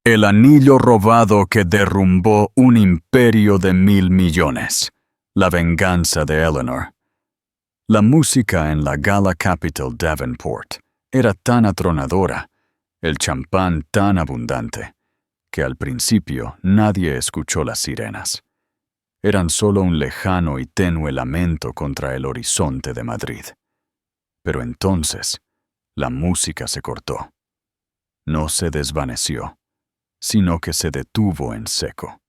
El anillo robado que derrumbó un imperio de 1.000 millones. La venganza de Eleanor. La música en la Gala Capitol Davenport era tan atronadora, el champán tan abundante, que al principio nadie escuchó las sirenas. Eran solo un lejano y tenue lamento contra el horizonte de Madrid. Pero entonces, la música se cortó. No se desvaneció, sino que se detuvo en seco.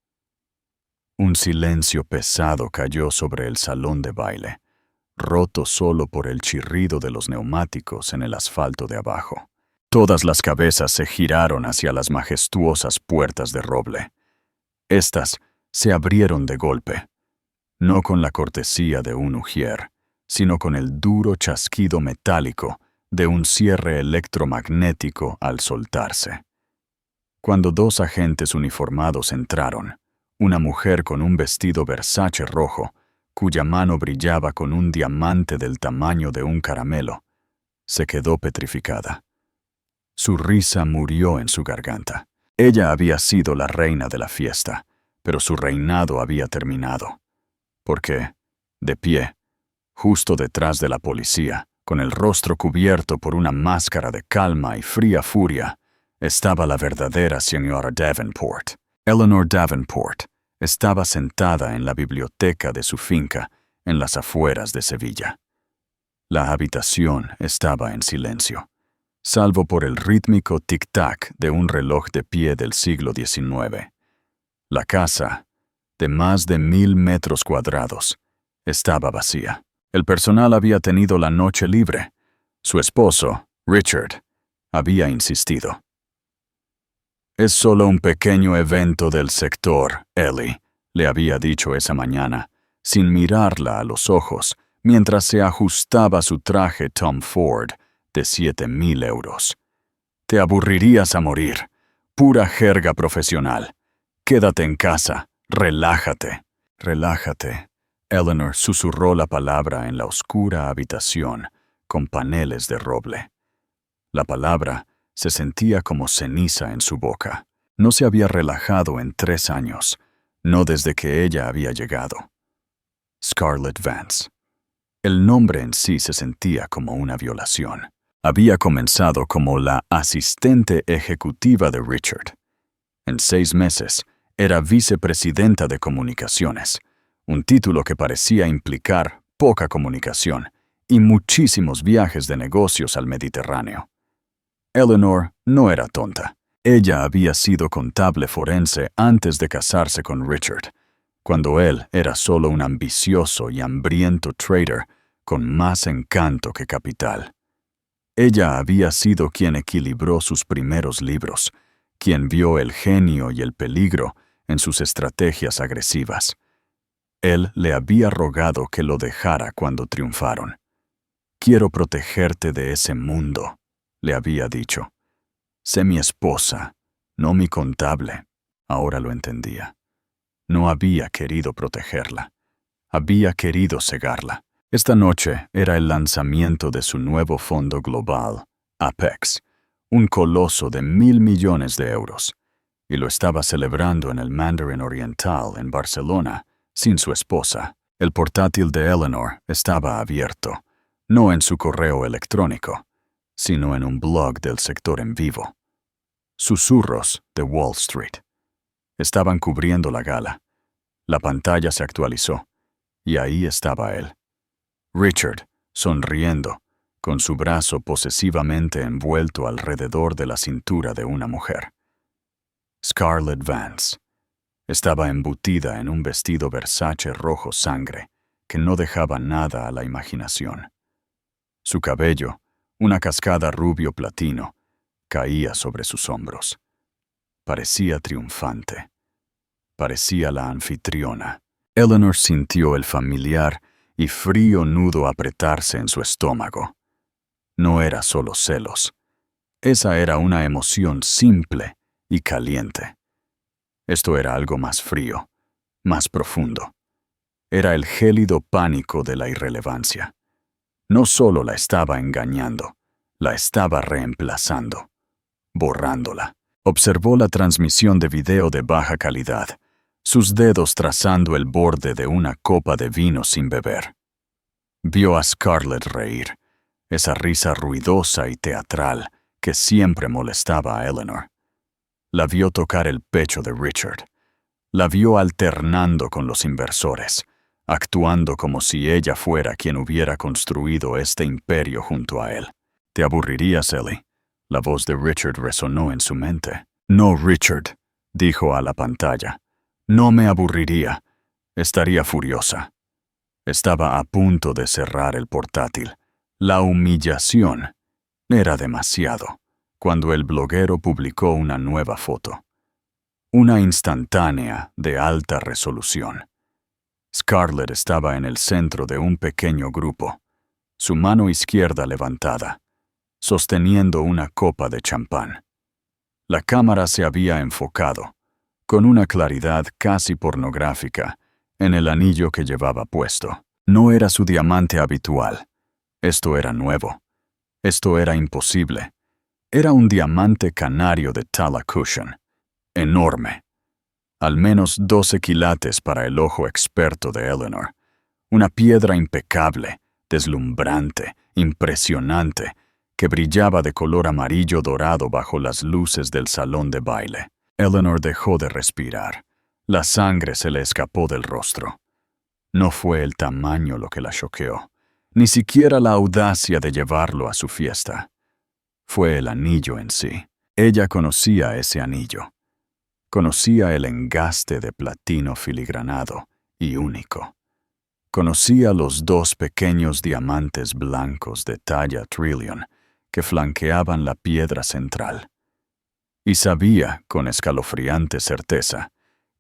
Un silencio pesado cayó sobre el salón de baile, roto solo por el chirrido de los neumáticos en el asfalto de abajo. Todas las cabezas se giraron hacia las majestuosas puertas de roble. Estas se abrieron de golpe, no con la cortesía de un ujier, sino con el duro chasquido metálico de un cierre electromagnético al soltarse. Cuando dos agentes uniformados entraron, una mujer con un vestido Versace rojo, cuya mano brillaba con un diamante del tamaño de un caramelo, se quedó petrificada. Su risa murió en su garganta. Ella había sido la reina de la fiesta, pero su reinado había terminado. Porque, de pie, justo detrás de la policía, con el rostro cubierto por una máscara de calma y fría furia, estaba la verdadera señora Davenport. Eleanor Davenport estaba sentada en la biblioteca de su finca en las afueras de Sevilla. La habitación estaba en silencio, salvo por el rítmico tic-tac de un reloj de pie del siglo XIX. La casa, de más de 1.000 metros cuadrados, estaba vacía. El personal había tenido la noche libre. Su esposo, Richard, había insistido. «Es solo un pequeño evento del sector, Ellie», le había dicho esa mañana, sin mirarla a los ojos, mientras se ajustaba su traje Tom Ford de 7.000 euros. «Te aburrirías a morir. Pura jerga profesional. Quédate en casa. Relájate». «Relájate». Eleanor susurró la palabra en la oscura habitación, con paneles de roble. La palabra se sentía como ceniza en su boca. No se había relajado en 3 años, no desde que ella había llegado. Scarlett Vance. El nombre en sí se sentía como una violación. Había comenzado como la asistente ejecutiva de Richard. En 6 meses, era vicepresidenta de comunicaciones, un título que parecía implicar poca comunicación y muchísimos viajes de negocios al Mediterráneo. Eleanor no era tonta. Ella había sido contable forense antes de casarse con Richard, cuando él era solo un ambicioso y hambriento trader con más encanto que capital. Ella había sido quien equilibró sus primeros libros, quien vio el genio y el peligro en sus estrategias agresivas. Él le había rogado que lo dejara cuando triunfaron. «Quiero protegerte de ese mundo», le había dicho. «Sé mi esposa, no mi contable». Ahora lo entendía. No había querido protegerla. Había querido cegarla. Esta noche era el lanzamiento de su nuevo fondo global, Apex, un coloso de 1.000 millones de euros, y lo estaba celebrando en el Mandarin Oriental en Barcelona, sin su esposa. El portátil de Eleanor estaba abierto, no en su correo electrónico, sino en un blog del sector en vivo. Susurros de Wall Street. Estaban cubriendo la gala. La pantalla se actualizó, y ahí estaba él. Richard, sonriendo, con su brazo posesivamente envuelto alrededor de la cintura de una mujer. Scarlett Vance. Estaba embutida en un vestido Versace rojo sangre, que no dejaba nada a la imaginación. Su cabello, una cascada rubio platino, caía sobre sus hombros. Parecía triunfante. Parecía la anfitriona. Eleanor sintió el familiar y frío nudo apretarse en su estómago. No era solo celos. Esa era una emoción simple y caliente. Esto era algo más frío, más profundo. Era el gélido pánico de la irrelevancia. No solo la estaba engañando, la estaba reemplazando, borrándola. Observó la transmisión de video de baja calidad, sus dedos trazando el borde de una copa de vino sin beber. Vio a Scarlett reír, esa risa ruidosa y teatral que siempre molestaba a Eleanor. La vio tocar el pecho de Richard. La vio alternando con los inversores, actuando como si ella fuera quien hubiera construido este imperio junto a él. «¿Te aburrirías, Ellie?» La voz de Richard resonó en su mente. «No, Richard», dijo a la pantalla. «No me aburriría. Estaría furiosa». Estaba a punto de cerrar el portátil. La humillación era demasiado cuando el bloguero publicó una nueva foto. Una instantánea de alta resolución. Scarlett estaba en el centro de un pequeño grupo, su mano izquierda levantada, sosteniendo una copa de champán. La cámara se había enfocado, con una claridad casi pornográfica, en el anillo que llevaba puesto. No era su diamante habitual. Esto era nuevo. Esto era imposible. Era un diamante canario de Tala Cushion. Enorme. Al menos 12 quilates para el ojo experto de Eleanor. Una piedra impecable, deslumbrante, impresionante, que brillaba de color amarillo dorado bajo las luces del salón de baile. Eleanor dejó de respirar. La sangre se le escapó del rostro. No fue el tamaño lo que la choqueó, ni siquiera la audacia de llevarlo a su fiesta. Fue el anillo en sí. Ella conocía ese anillo. Conocía el engaste de platino filigranado y único. Conocía los 2 pequeños diamantes blancos de talla trillion que flanqueaban la piedra central. Y sabía, con escalofriante certeza,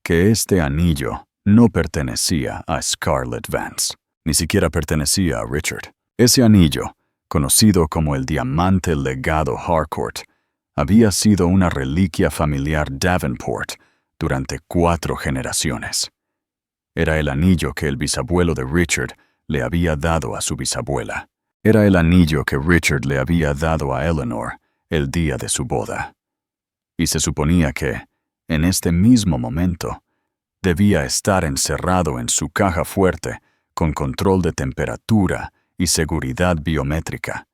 que este anillo no pertenecía a Scarlett Vance, ni siquiera pertenecía a Richard. Ese anillo, conocido como el diamante legado Harcourt, había sido una reliquia familiar Davenport durante 4 generaciones. Era el anillo que el bisabuelo de Richard le había dado a su bisabuela. Era el anillo que Richard le había dado a Eleanor el día de su boda. Y se suponía que, en este mismo momento, debía estar encerrado en su caja fuerte con control de temperatura y seguridad biométrica,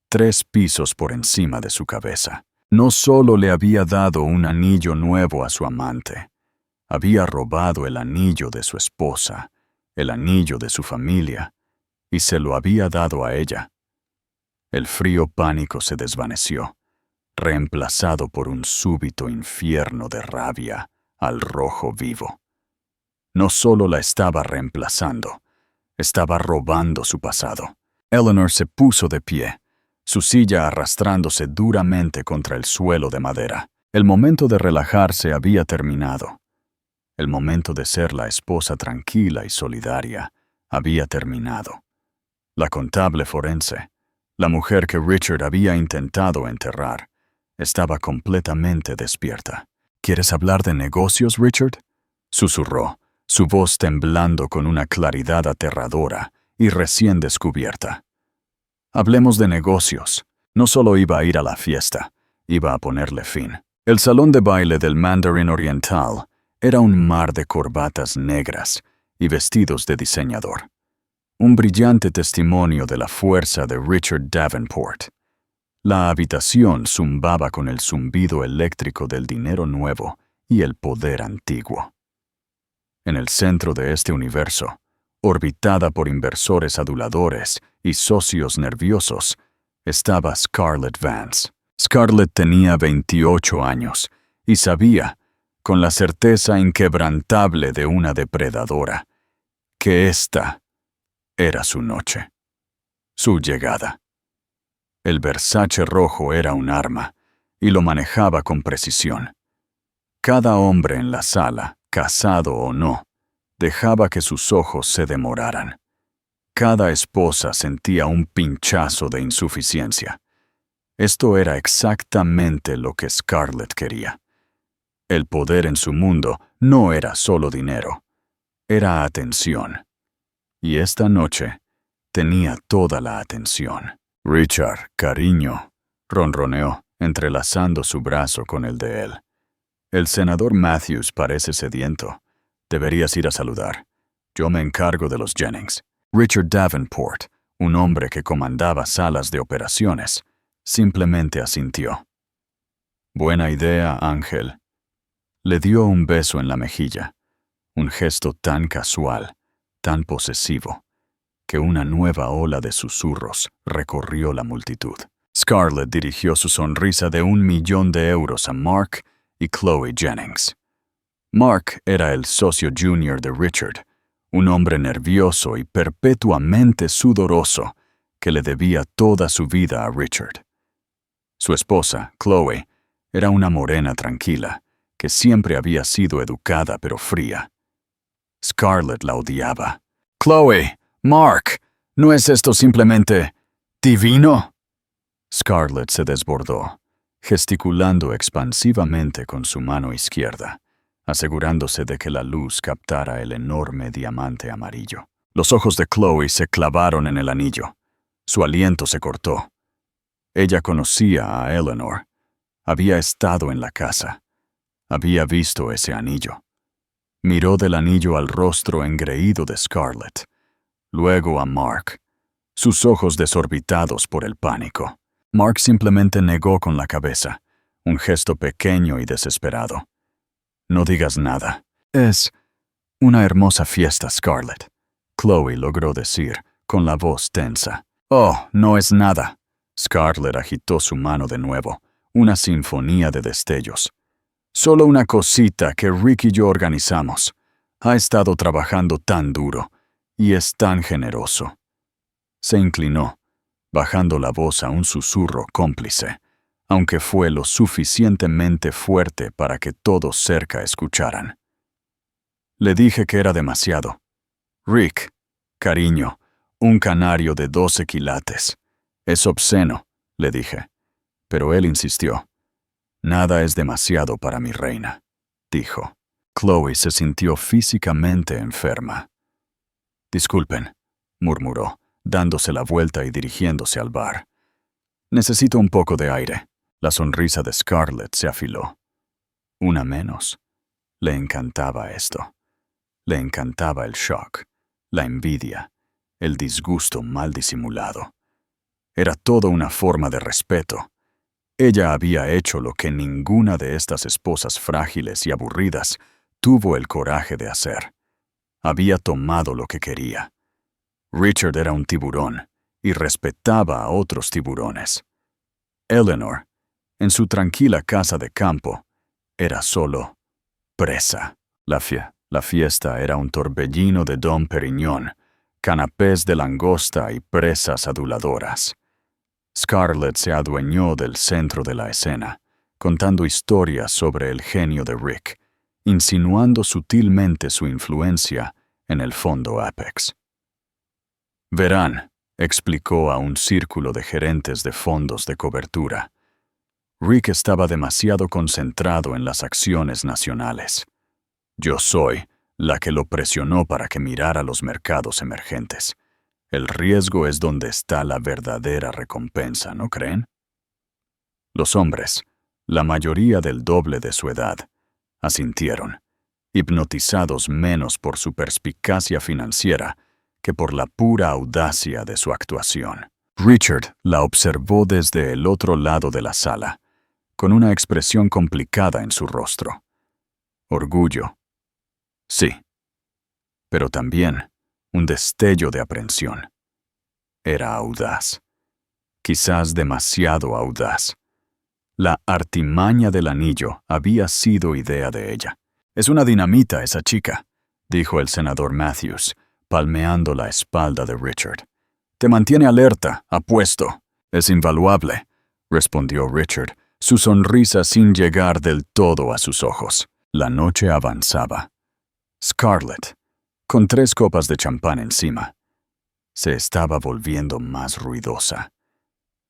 3 pisos por encima de su cabeza. No solo le había dado un anillo nuevo a su amante, había robado el anillo de su esposa, el anillo de su familia, y se lo había dado a ella. El frío pánico se desvaneció, reemplazado por un súbito infierno de rabia al rojo vivo. No solo la estaba reemplazando, estaba robando su pasado. Eleanor se puso de pie, su silla arrastrándose duramente contra el suelo de madera. El momento de relajarse había terminado. El momento de ser la esposa tranquila y solidaria había terminado. La contable forense, la mujer que Richard había intentado enterrar, estaba completamente despierta. «¿Quieres hablar de negocios, Richard?», susurró, su voz temblando con una claridad aterradora y recién descubierta. «Hablemos de negocios». No solo iba a ir a la fiesta, iba a ponerle fin. El salón de baile del Mandarin Oriental era un mar de corbatas negras y vestidos de diseñador. Un brillante testimonio de la fuerza de Richard Davenport. La habitación zumbaba con el zumbido eléctrico del dinero nuevo y el poder antiguo. En el centro de este universo, orbitada por inversores aduladores y socios nerviosos, estaba Scarlett Vance. Scarlett tenía 28 años y sabía, con la certeza inquebrantable de una depredadora, que esta era su noche, su llegada. El Versace rojo era un arma y lo manejaba con precisión. Cada hombre en la sala, casado o no, dejaba que sus ojos se demoraran. Cada esposa sentía un pinchazo de insuficiencia. Esto era exactamente lo que Scarlett quería. El poder en su mundo no era solo dinero, era atención. Y esta noche tenía toda la atención. «Richard, cariño», ronroneó, entrelazando su brazo con el de él. El senador Matthews parece sediento. Deberías ir a saludar. Yo me encargo de los Jennings. Richard Davenport, un hombre que comandaba salas de operaciones, simplemente asintió. Buena idea, Ángel. Le dio un beso en la mejilla, un gesto tan casual, tan posesivo, que una nueva ola de susurros recorrió la multitud. Scarlett dirigió su sonrisa de €1.000.000 a Mark y Chloe Jennings. Mark era el socio junior de Richard, un hombre nervioso y perpetuamente sudoroso que le debía toda su vida a Richard. Su esposa, Chloe, era una morena tranquila, que siempre había sido educada pero fría. Scarlett la odiaba. «Chloe, Mark, ¿no es esto simplemente divino?» Scarlett se desbordó, gesticulando expansivamente con su mano izquierda, asegurándose de que la luz captara el enorme diamante amarillo. Los ojos de Chloe se clavaron en el anillo. Su aliento se cortó. Ella conocía a Eleanor. Había estado en la casa. Había visto ese anillo. Miró del anillo al rostro engreído de Scarlett, luego a Mark, sus ojos desorbitados por el pánico. Mark simplemente negó con la cabeza, un gesto pequeño y desesperado. «No digas nada. Es una hermosa fiesta, Scarlett», Chloe logró decir, con la voz tensa. «Oh, no es nada». Scarlett agitó su mano de nuevo, una sinfonía de destellos. «Solo una cosita que Rick y yo organizamos. Ha estado trabajando tan duro, y es tan generoso». Se inclinó, bajando la voz a un susurro cómplice, aunque fue lo suficientemente fuerte para que todos cerca escucharan. «Le dije que era demasiado. Rick, cariño, un canario de 12 quilates. Es obsceno», le dije. Pero él insistió. «Nada es demasiado para mi reina», dijo. Chloe se sintió físicamente enferma. «Disculpen», murmuró, dándose la vuelta y dirigiéndose al bar. «Necesito un poco de aire». La sonrisa de Scarlett se afiló. Una menos. Le encantaba esto. Le encantaba el shock, la envidia, el disgusto mal disimulado. Era todo una forma de respeto. Ella había hecho lo que ninguna de estas esposas frágiles y aburridas tuvo el coraje de hacer. Había tomado lo que quería. Richard era un tiburón y respetaba a otros tiburones. Eleanor, en su tranquila casa de campo, era solo presa. La fiesta era un torbellino de Dom Perignon, canapés de langosta y presas aduladoras. Scarlett se adueñó del centro de la escena, contando historias sobre el genio de Rick, insinuando sutilmente su influencia en el fondo Apex. «Verán», explicó a un círculo de gerentes de fondos de cobertura. Rick estaba demasiado concentrado en las acciones nacionales. Yo soy la que lo presionó para que mirara los mercados emergentes. El riesgo es donde está la verdadera recompensa, ¿no creen? Los hombres, la mayoría del doble de su edad, asintieron, hipnotizados menos por su perspicacia financiera que por la pura audacia de su actuación. Richard la observó desde el otro lado de la sala, con una expresión complicada en su rostro. Orgullo. Sí. Pero también un destello de aprensión. Era audaz. Quizás demasiado audaz. La artimaña del anillo había sido idea de ella. «Es una dinamita esa chica», dijo el senador Matthews, palmeando la espalda de Richard. «Te mantiene alerta, apuesto». «Es invaluable», respondió Richard, su sonrisa sin llegar del todo a sus ojos. La noche avanzaba. Scarlett, con 3 copas de champán encima, se estaba volviendo más ruidosa.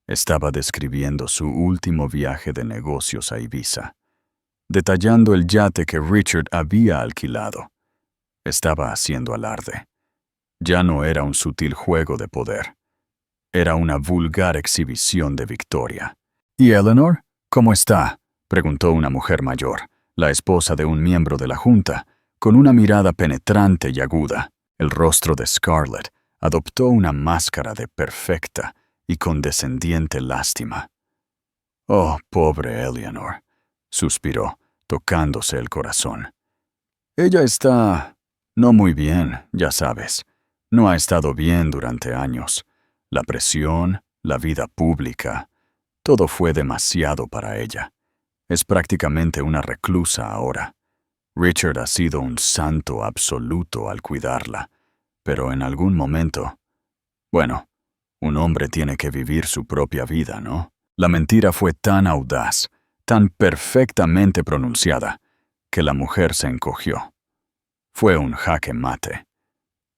Estaba describiendo su último viaje de negocios a Ibiza, detallando el yate que Richard había alquilado. Estaba haciendo alarde. Ya no era un sutil juego de poder. Era una vulgar exhibición de victoria. «¿Y Eleanor? ¿Cómo está?, preguntó una mujer mayor, la esposa de un miembro de la junta, con una mirada penetrante y aguda. El rostro de Scarlett adoptó una máscara de perfecta y condescendiente lástima. «Oh, pobre Eleanor», suspiró, tocándose el corazón. «Ella está no muy bien, ya sabes. No ha estado bien durante años. La presión, la vida pública, todo fue demasiado para ella. Es prácticamente una reclusa ahora. Richard ha sido un santo absoluto al cuidarla, pero en algún momento... Bueno, un hombre tiene que vivir su propia vida, ¿no?» La mentira fue tan audaz, tan perfectamente pronunciada, que la mujer se encogió. Fue un jaque mate.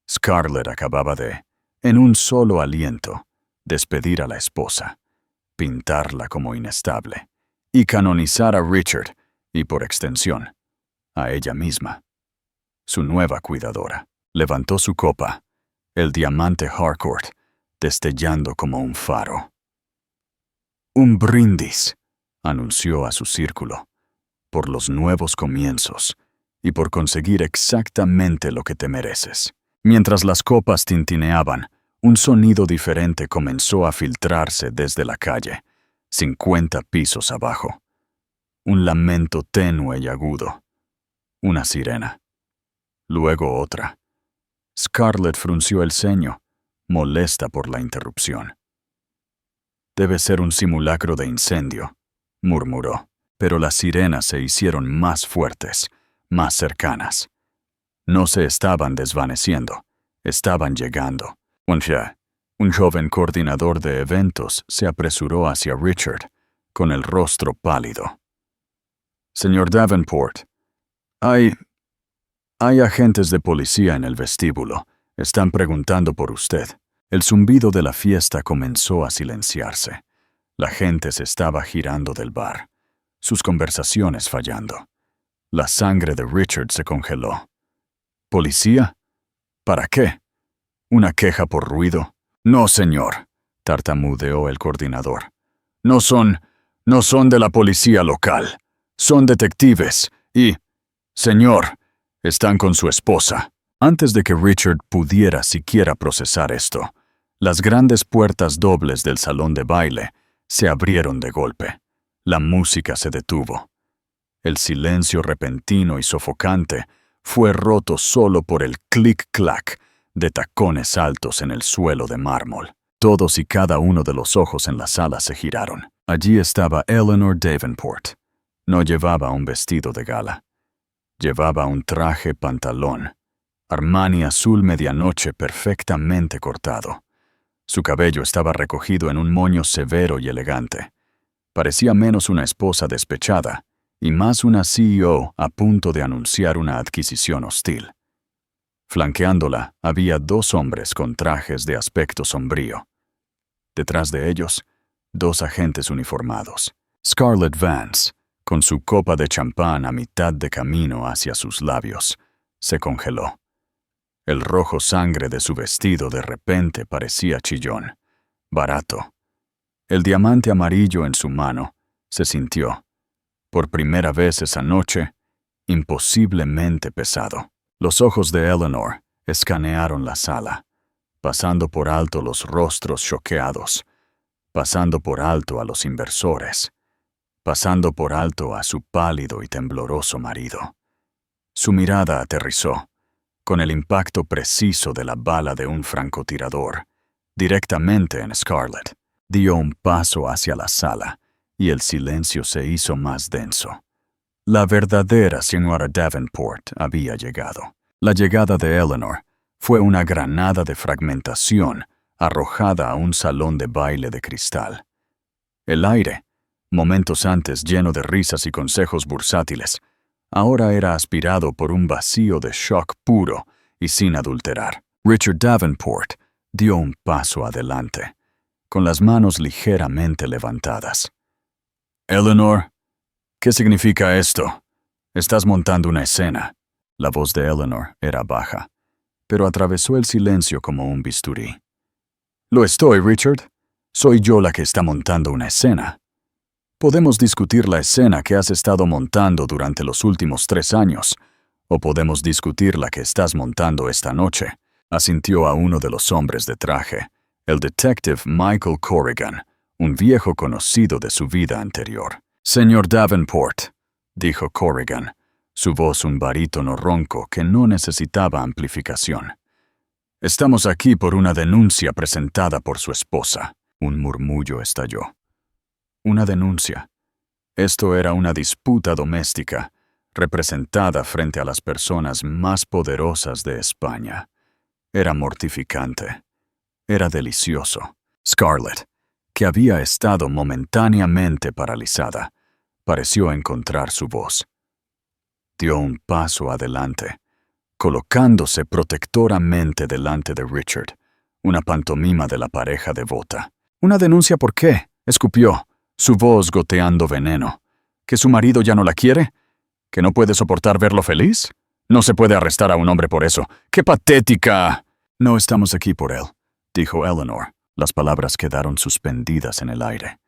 Scarlett acababa de, en un solo aliento, despedir a la esposa, pintarla como inestable, y canonizar a Richard, y por extensión, a ella misma. Su nueva cuidadora levantó su copa, el diamante Harcourt, destellando como un faro. «Un brindis», anunció a su círculo, «por los nuevos comienzos y por conseguir exactamente lo que te mereces». Mientras las copas tintineaban, un sonido diferente comenzó a filtrarse desde la calle, 50 pisos abajo. Un lamento tenue y agudo. Una sirena. Luego otra. Scarlett frunció el ceño, molesta por la interrupción. «Debe ser un simulacro de incendio», murmuró, pero las sirenas se hicieron más fuertes, más cercanas. No se estaban desvaneciendo, estaban llegando. Un joven coordinador de eventos se apresuró hacia Richard, con el rostro pálido. «Señor Davenport, hay agentes de policía en el vestíbulo. Están preguntando por usted». El zumbido de la fiesta comenzó a silenciarse. La gente se estaba girando del bar, sus conversaciones fallando. La sangre de Richard se congeló. «¿Policía? ¿Para qué? ¿Una queja por ruido?» «No, señor», tartamudeó el coordinador. No son de la policía local. Son detectives y... Señor, están con su esposa». Antes de que Richard pudiera siquiera procesar esto, las grandes puertas dobles del salón de baile se abrieron de golpe. La música se detuvo. El silencio repentino y sofocante fue roto solo por el clic-clac de tacones altos en el suelo de mármol. Todos y cada uno de los ojos en la sala se giraron. Allí estaba Eleanor Davenport. No llevaba un vestido de gala. Llevaba un traje pantalón, Armani azul medianoche perfectamente cortado. Su cabello estaba recogido en un moño severo y elegante. Parecía menos una esposa despechada y más una CEO a punto de anunciar una adquisición hostil. Flanqueándola había 2 hombres con trajes de aspecto sombrío. Detrás de ellos, 2 agentes uniformados. Scarlett Vance, con su copa de champán a mitad de camino hacia sus labios, se congeló. El rojo sangre de su vestido de repente parecía chillón, barato. El diamante amarillo en su mano se sintió, por primera vez esa noche, imposiblemente pesado. Los ojos de Eleanor escanearon la sala, pasando por alto los rostros choqueados, pasando por alto a los inversores, pasando por alto a su pálido y tembloroso marido. Su mirada aterrizó, con el impacto preciso de la bala de un francotirador, directamente en Scarlett. Dio un paso hacia la sala, y el silencio se hizo más denso. La verdadera señora Davenport había llegado. La llegada de Eleanor fue una granada de fragmentación arrojada a un salón de baile de cristal. El aire, momentos antes lleno de risas y consejos bursátiles, ahora era aspirado por un vacío de shock puro y sin adulterar. Richard Davenport dio un paso adelante, con las manos ligeramente levantadas. «Eleanor, ¿qué significa esto? Estás montando una escena». La voz de Eleanor era baja, pero atravesó el silencio como un bisturí. «Lo estoy, Richard. Soy yo la que está montando una escena». Podemos discutir la escena que has estado montando durante los últimos 3 años, o podemos discutir la que estás montando esta noche, asintió a uno de los hombres de traje, el detective Michael Corrigan, un viejo conocido de su vida anterior. Señor Davenport, dijo Corrigan, su voz un barítono ronco que no necesitaba amplificación. Estamos aquí por una denuncia presentada por su esposa. Un murmullo estalló. Una denuncia. Esto era una disputa doméstica, representada frente a las personas más poderosas de España. Era mortificante. Era delicioso. Scarlett, que había estado momentáneamente paralizada, pareció encontrar su voz. Dio un paso adelante, colocándose protectoramente delante de Richard, una pantomima de la pareja devota. ¿Una denuncia por qué?, escupió, su voz goteando veneno. ¿Que su marido ya no la quiere? ¿Que no puede soportar verlo feliz? No se puede arrestar a un hombre por eso. ¡Qué patética! No estamos aquí por él, dijo Eleanor. Las palabras quedaron suspendidas en el aire.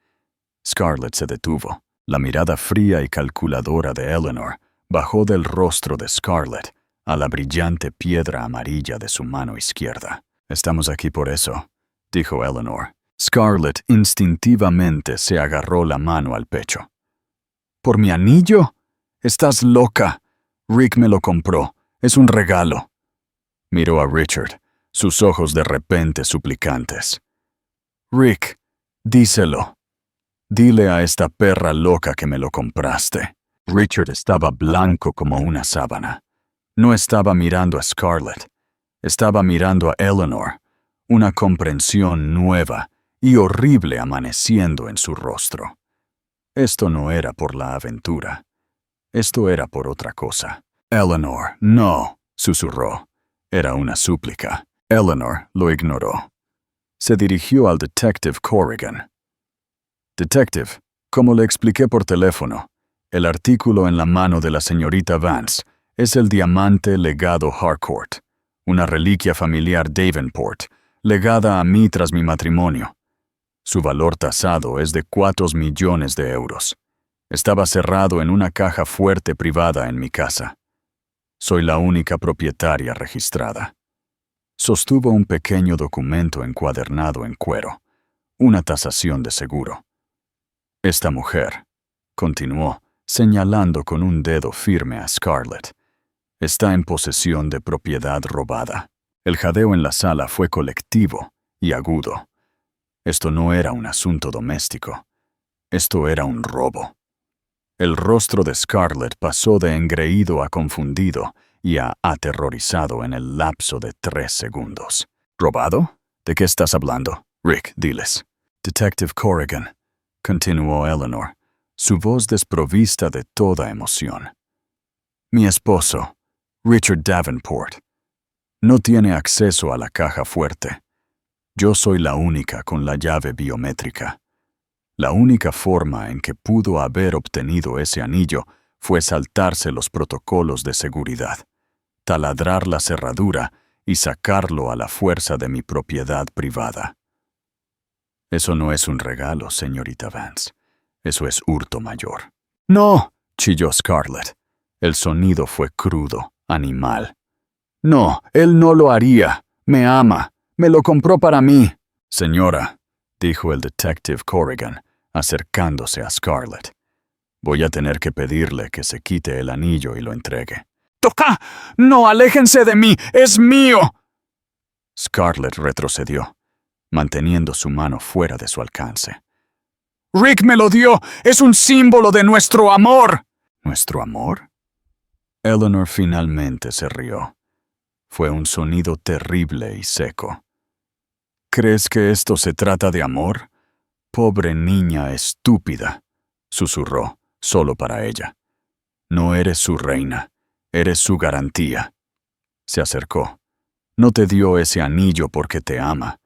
Scarlett se detuvo. La mirada fría y calculadora de Eleanor bajó del rostro de Scarlett a la brillante piedra amarilla de su mano izquierda. Estamos aquí por eso, dijo Eleanor. Scarlett instintivamente se agarró la mano al pecho. ¿Por mi anillo? Estás loca. Rick me lo compró. Es un regalo. Miró a Richard, sus ojos de repente suplicantes. Rick, díselo. Dile a esta perra loca que me lo compraste. Richard estaba blanco como una sábana. No estaba mirando a Scarlett. Estaba mirando a Eleanor, una comprensión nueva y horrible amaneciendo en su rostro. Esto no era por la aventura. Esto era por otra cosa. Eleanor, no, susurró. Era una súplica. Eleanor lo ignoró. Se dirigió al detective Corrigan. Detective, como le expliqué por teléfono, el artículo en la mano de la señorita Vance es el diamante legado Harcourt, una reliquia familiar Davenport, legada a mí tras mi matrimonio. Su valor tasado es de 4 millones de euros. Estaba cerrado en una caja fuerte privada en mi casa. Soy la única propietaria registrada. Sostuvo un pequeño documento encuadernado en cuero, una tasación de seguro. Esta mujer, continuó, señalando con un dedo firme a Scarlett, está en posesión de propiedad robada. El jadeo en la sala fue colectivo y agudo. Esto no era un asunto doméstico. Esto era un robo. El rostro de Scarlett pasó de engreído a confundido y a aterrorizado en el lapso de 3 segundos. ¿Robado? ¿De qué estás hablando? Rick, diles. Detective Corrigan, continuó Eleanor, su voz desprovista de toda emoción. Mi esposo, Richard Davenport, no tiene acceso a la caja fuerte. Yo soy la única con la llave biométrica. La única forma en que pudo haber obtenido ese anillo fue saltarse los protocolos de seguridad, taladrar la cerradura y sacarlo a la fuerza de mi propiedad privada. Eso no es un regalo, señorita Vance. Eso es hurto mayor. ¡No!, chilló Scarlett. El sonido fue crudo, animal. No, él no lo haría. Me ama. Me lo compró para mí. Señora, dijo el detective Corrigan, acercándose a Scarlett. Voy a tener que pedirle que se quite el anillo y lo entregue. ¡Toca! ¡No, aléjense de mí! ¡Es mío! Scarlett retrocedió, manteniendo su mano fuera de su alcance. ¡Rick me lo dio! ¡Es un símbolo de nuestro amor! ¿Nuestro amor? Eleanor finalmente se rió. Fue un sonido terrible y seco. ¿Crees que esto se trata de amor? Pobre niña estúpida, susurró, solo para ella. No eres su reina, eres su garantía. Se acercó. No te dio ese anillo porque te ama.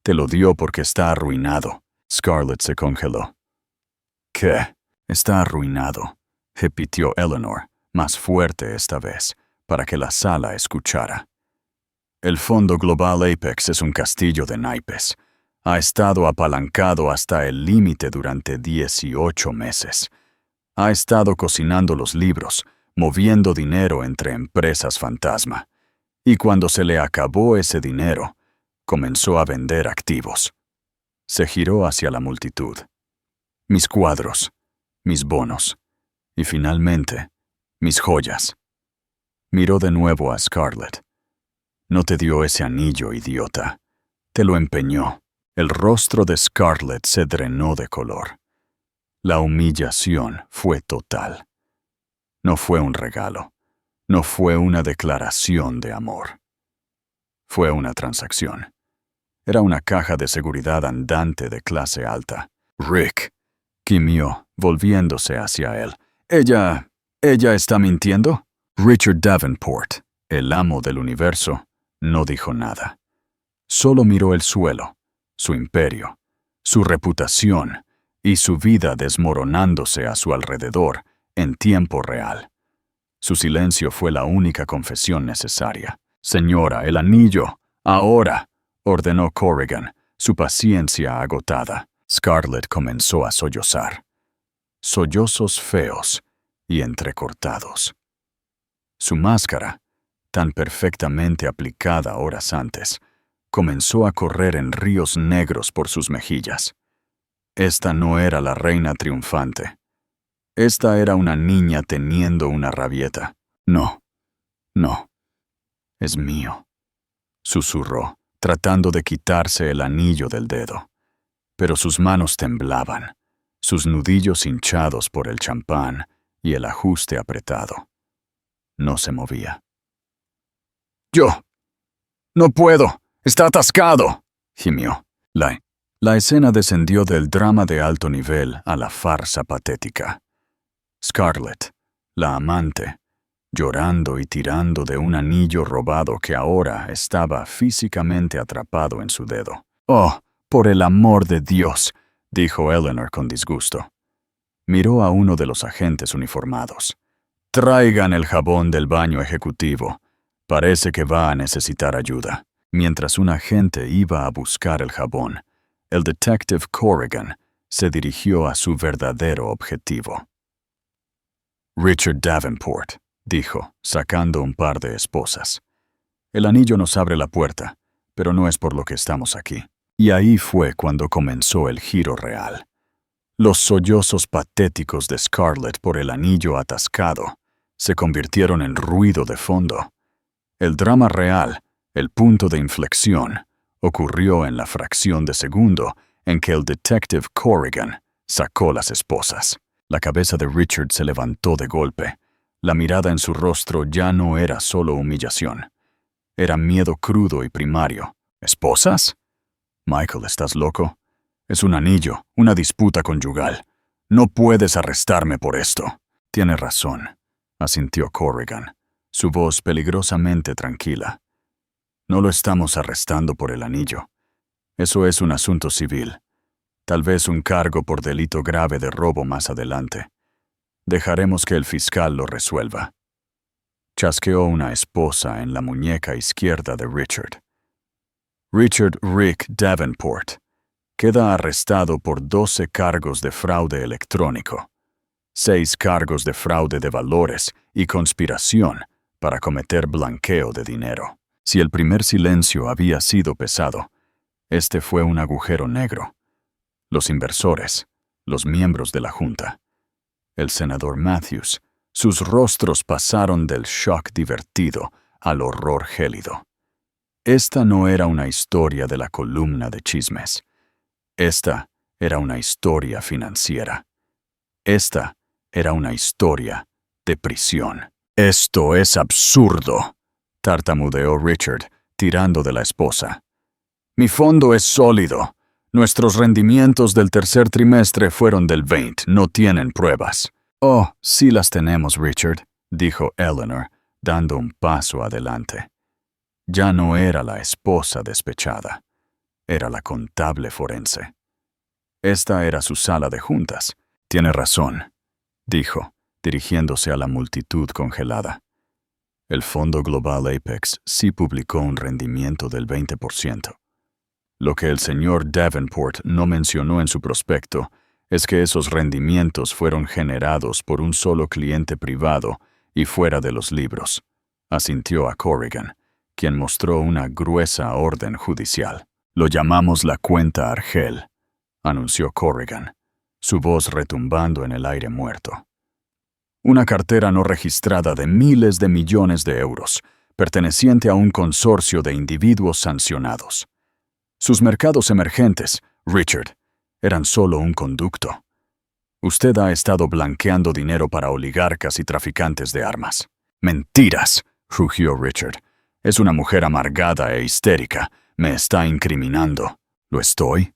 Te lo dio porque está arruinado. Scarlett se congeló. ¿Qué? Está arruinado, repitió Eleanor, más fuerte esta vez, para que la sala escuchara. El Fondo Global Apex es un castillo de naipes. Ha estado apalancado hasta el límite durante 18 meses. Ha estado cocinando los libros, moviendo dinero entre empresas fantasma. Y cuando se le acabó ese dinero, comenzó a vender activos. Se giró hacia la multitud. Mis cuadros, mis bonos y finalmente, mis joyas. Miró de nuevo a Scarlett. No te dio ese anillo, idiota. Te lo empeñó. El rostro de Scarlett se drenó de color. La humillación fue total. No fue un regalo. No fue una declaración de amor. Fue una transacción. Era una caja de seguridad andante de clase alta. Rick, gimió, volviéndose hacia él. ¿Ella está mintiendo? Richard Davenport, el amo del universo, no dijo nada. Solo miró el suelo, su imperio, su reputación y su vida desmoronándose a su alrededor en tiempo real. Su silencio fue la única confesión necesaria. Señora, el anillo, ahora, ordenó Corrigan, su paciencia agotada. Scarlett comenzó a sollozar. Sollozos feos y entrecortados. Su máscara, tan perfectamente aplicada horas antes, comenzó a correr en ríos negros por sus mejillas. Esta no era la reina triunfante. Esta era una niña teniendo una rabieta. No, es mío, susurró, tratando de quitarse el anillo del dedo. Pero sus manos temblaban, sus nudillos hinchados por el champán y el ajuste apretado. No se movía. ¡Yo! ¡No puedo! ¡Está atascado!, gimió. La escena descendió del drama de alto nivel a la farsa patética. Scarlett, la amante, llorando y tirando de un anillo robado que ahora estaba físicamente atrapado en su dedo. ¡Oh, por el amor de Dios!, dijo Eleanor con disgusto. Miró a uno de los agentes uniformados. «Traigan el jabón del baño ejecutivo. Parece que va a necesitar ayuda». Mientras un agente iba a buscar el jabón, el detective Corrigan se dirigió a su verdadero objetivo. «Richard Davenport», dijo, sacando un par de esposas. «El anillo nos abre la puerta, pero no es por lo que estamos aquí». Y ahí fue cuando comenzó el giro real. Los sollozos patéticos de Scarlett por el anillo atascado se convirtieron en ruido de fondo. El drama real, el punto de inflexión, ocurrió en la fracción de segundo en que el detective Corrigan sacó las esposas. La cabeza de Richard se levantó de golpe. La mirada en su rostro ya no era solo humillación. Era miedo crudo y primario. ¿Esposas? Michael, ¿estás loco? Es un anillo, una disputa conyugal. No puedes arrestarme por esto. Tiene razón, asintió Corrigan, su voz peligrosamente tranquila. No lo estamos arrestando por el anillo. Eso es un asunto civil. Tal vez un cargo por delito grave de robo más adelante. Dejaremos que el fiscal lo resuelva. Chasqueó una esposa en la muñeca izquierda de Richard. Richard Rick Davenport queda arrestado por 12 cargos de fraude electrónico, 6 cargos de fraude de valores y conspiración para cometer blanqueo de dinero. Si el primer silencio había sido pesado, este fue un agujero negro. Los inversores, los miembros de la Junta, el senador Matthews, sus rostros pasaron del shock divertido al horror gélido. Esta no era una historia de la columna de chismes. Esta era una historia financiera. Esta era una historia de prisión. «Esto es absurdo», tartamudeó Richard, tirando de la esposa. «Mi fondo es sólido. Nuestros rendimientos del tercer trimestre fueron del 20. No tienen pruebas». «Oh, sí las tenemos, Richard», dijo Eleanor, dando un paso adelante. Ya no era la esposa despechada. Era la contable forense. Esta era su sala de juntas. «Tiene razón», dijo, dirigiéndose a la multitud congelada. El Fondo Global Apex sí publicó un rendimiento del 20%. Lo que el señor Davenport no mencionó en su prospecto es que esos rendimientos fueron generados por un solo cliente privado y fuera de los libros, asintió a Corrigan, quien mostró una gruesa orden judicial. Lo llamamos la cuenta Argel, anunció Corrigan, su voz retumbando en el aire muerto. Una cartera no registrada de miles de millones de euros, perteneciente a un consorcio de individuos sancionados. Sus mercados emergentes, Richard, eran solo un conducto. Usted ha estado blanqueando dinero para oligarcas y traficantes de armas. ¡Mentiras!, rugió Richard. Es una mujer amargada e histérica. Me está incriminando. ¿Lo estoy?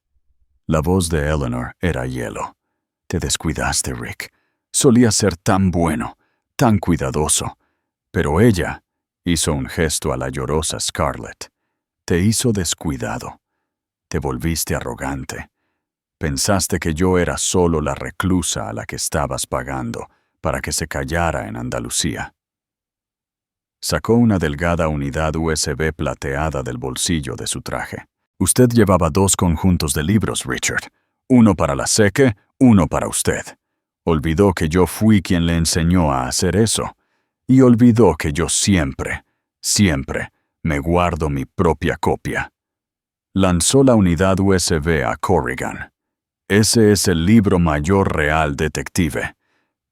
La voz de Eleanor era hielo. Te descuidaste, Rick. Solía ser tan bueno, tan cuidadoso. Pero ella hizo un gesto a la llorosa Scarlett. Te hizo descuidado. Te volviste arrogante. Pensaste que yo era solo la reclusa a la que estabas pagando para que se callara en Andalucía. Sacó una delgada unidad USB plateada del bolsillo de su traje. Usted llevaba 2 conjuntos de libros, Richard. Uno para la Seque, uno para usted. Olvidó que yo fui quien le enseñó a hacer eso. Y olvidó que yo siempre me guardo mi propia copia. Lanzó la unidad USB a Corrigan. Ese es el libro mayor real, detective.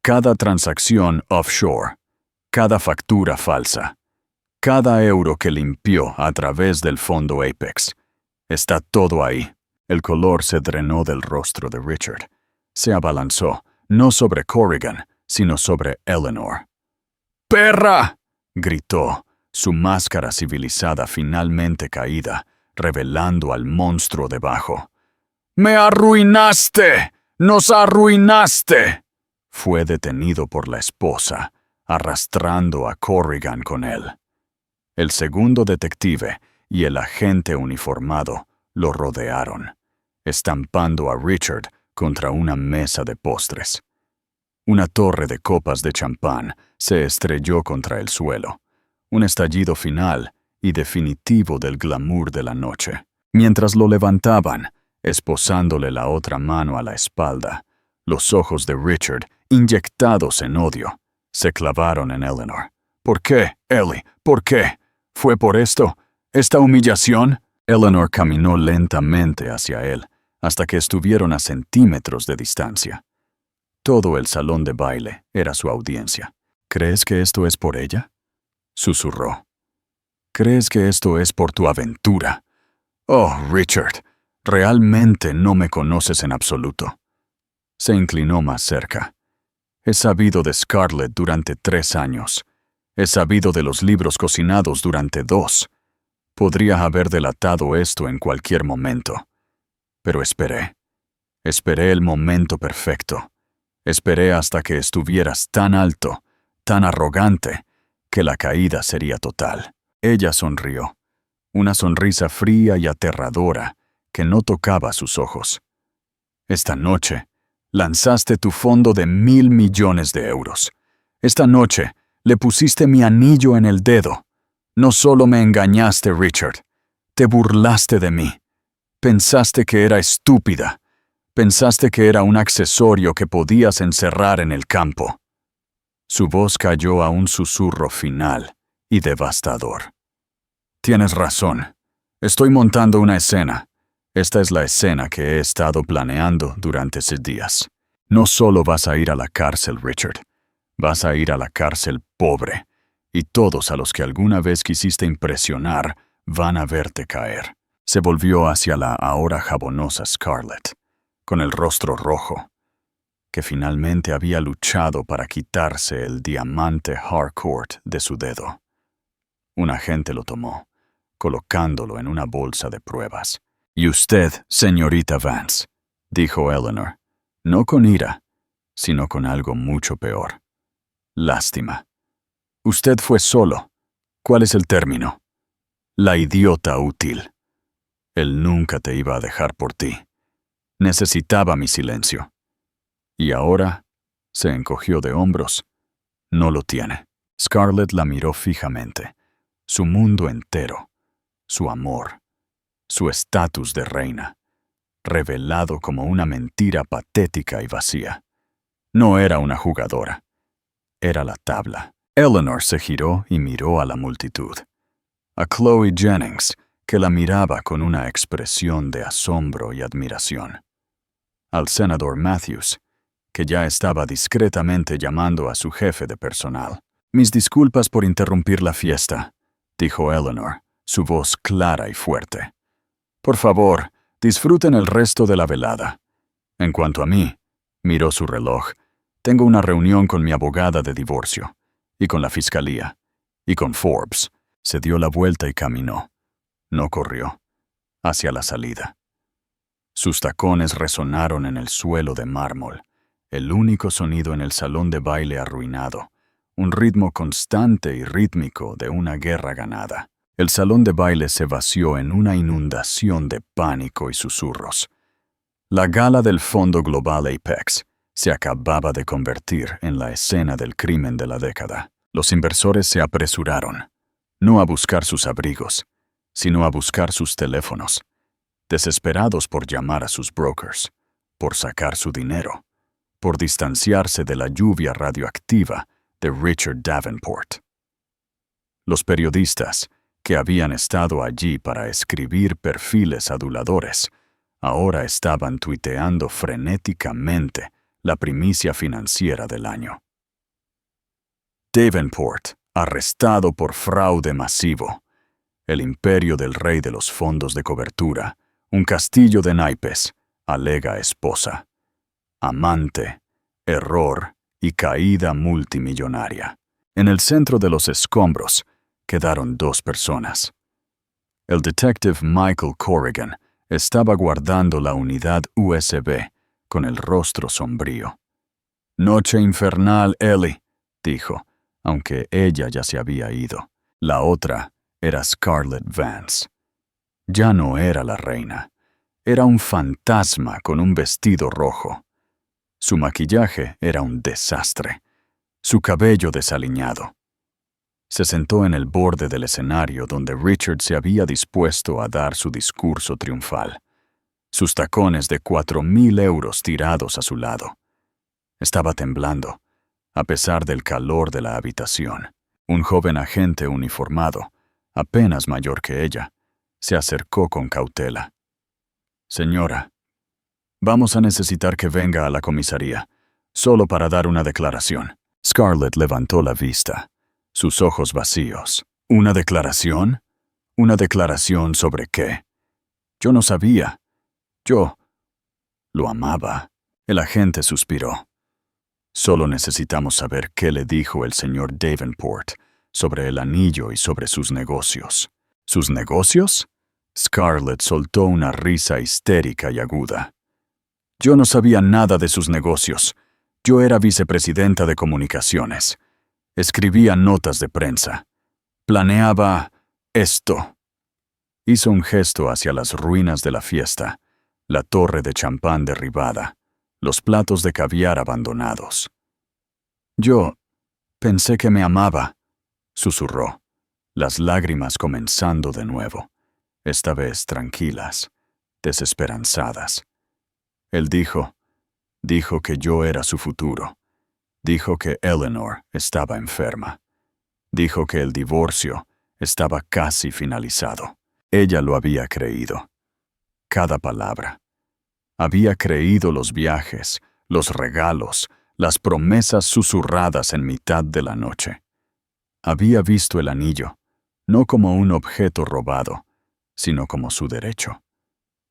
Cada transacción offshore, cada factura falsa, cada euro que limpió a través del fondo Apex. Está todo ahí. El color se drenó del rostro de Richard. Se abalanzó, no sobre Corrigan, sino sobre Eleanor. ¡Perra!, gritó, su máscara civilizada finalmente caída, revelando al monstruo debajo. ¡Me arruinaste! ¡Nos arruinaste! Fue detenido por la esposa, arrastrando a Corrigan con él. El segundo detective y el agente uniformado lo rodearon, estampando a Richard contra una mesa de postres. Una torre de copas de champán se estrelló contra el suelo, un estallido final y definitivo del glamour de la noche. Mientras lo levantaban, esposándole la otra mano a la espalda, los ojos de Richard, inyectados en odio, se clavaron en Eleanor. ¿Por qué, Ellie? ¿Por qué? ¿Fue por esto? ¿Esta humillación? Eleanor caminó lentamente hacia él, hasta que estuvieron a centímetros de distancia. Todo el salón de baile era su audiencia. ¿Crees que esto es por ella?, susurró. ¿Crees que esto es por tu aventura? Oh, Richard, realmente no me conoces en absoluto. Se inclinó más cerca. He sabido de Scarlett durante 3 años. He sabido de los libros cocinados durante 2. Podría haber delatado esto en cualquier momento. Pero esperé. Esperé el momento perfecto. Esperé hasta que estuvieras tan alto, tan arrogante, que la caída sería total. Ella sonrió. Una sonrisa fría y aterradora que no tocaba sus ojos. Esta noche, lanzaste tu fondo de 1.000 millones de euros. Esta noche, le pusiste mi anillo en el dedo. No solo me engañaste, Richard. Te burlaste de mí. Pensaste que era estúpida. Pensaste que era un accesorio que podías encerrar en el campo. Su voz cayó a un susurro final y devastador. Tienes razón. Estoy montando una escena. Esta es la escena que he estado planeando durante 6 días. No solo vas a ir a la cárcel, Richard. Vas a ir a la cárcel pobre. Y todos a los que alguna vez quisiste impresionar van a verte caer. Se volvió hacia la ahora jabonosa Scarlett, con el rostro rojo, que finalmente había luchado para quitarse el diamante Harcourt de su dedo. Un agente lo tomó, colocándolo en una bolsa de pruebas. «Y usted, señorita Vance», dijo Eleanor, no con ira, sino con algo mucho peor. Lástima. Usted fue solo. ¿Cuál es el término? La idiota útil. Él nunca te iba a dejar por ti. Necesitaba mi silencio. Y ahora se encogió de hombros. No lo tiene. Scarlett la miró fijamente. Su mundo entero. Su amor. su estatus de reina, revelado como una mentira patética y vacía. No era una jugadora, era la tabla. Eleanor se giró y miró a la multitud. A Chloe Jennings, que la miraba con una expresión de asombro y admiración. Al senador Matthews, que ya estaba discretamente llamando a su jefe de personal. «Mis disculpas por interrumpir la fiesta», dijo Eleanor, su voz clara y fuerte. «Por favor, disfruten el resto de la velada. En cuanto a mí», miró su reloj, «tengo una reunión con mi abogada de divorcio, y con la fiscalía, y con Forbes». Se dio la vuelta y caminó. No corrió. Hacia la salida. Sus tacones resonaron en el suelo de mármol, el único sonido en el salón de baile arruinado, un ritmo constante y rítmico de una guerra ganada. El salón de baile se vació en una inundación de pánico y susurros. La gala del Fondo Global Apex se acababa de convertir en la escena del crimen de la década. Los inversores se apresuraron, no a buscar sus abrigos, sino a buscar sus teléfonos, desesperados por llamar a sus brokers, por sacar su dinero, por distanciarse de la lluvia radioactiva de Richard Davenport. Los periodistas, que habían estado allí para escribir perfiles aduladores, ahora estaban tuiteando frenéticamente la primicia financiera del año. Davenport, arrestado por fraude masivo. El imperio del rey de los fondos de cobertura, un castillo de naipes, alega esposa. Amante, error y caída multimillonaria. En el centro de los escombros quedaron 2 personas. El detective Michael Corrigan estaba guardando la unidad USB con el rostro sombrío. «Noche infernal, Ellie», dijo, aunque ella ya se había ido. La otra era Scarlett Vance. Ya no era la reina. Era un fantasma con un vestido rojo. Su maquillaje era un desastre. Su cabello desaliñado. Se sentó en el borde del escenario donde Richard se había dispuesto a dar su discurso triunfal. Sus tacones de 4.000 euros tirados a su lado. Estaba temblando, a pesar del calor de la habitación. Un joven agente uniformado, apenas mayor que ella, se acercó con cautela. «Señora, vamos a necesitar que venga a la comisaría, solo para dar una declaración». Scarlett levantó la vista, sus ojos vacíos. «¿Una declaración? ¿Una declaración sobre qué? Yo no sabía. Yo lo amaba». El agente suspiró. «Solo necesitamos saber qué le dijo el señor Davenport sobre el anillo y sobre sus negocios». «¿Sus negocios?» Scarlett soltó una risa histérica y aguda. «Yo no sabía nada de sus negocios. Yo era vicepresidenta de comunicaciones. Escribía notas de prensa. Planeaba esto». Hizo un gesto hacia las ruinas de la fiesta, la torre de champán derribada, los platos de caviar abandonados. «Yo pensé que me amaba», susurró, las lágrimas comenzando de nuevo, esta vez tranquilas, desesperanzadas. Él dijo que yo era su futuro. Dijo que Eleanor estaba enferma. Dijo que el divorcio estaba casi finalizado. Ella lo había creído. Cada palabra. Había creído los viajes, los regalos, las promesas susurradas en mitad de la noche. Había visto el anillo, no como un objeto robado, sino como su derecho,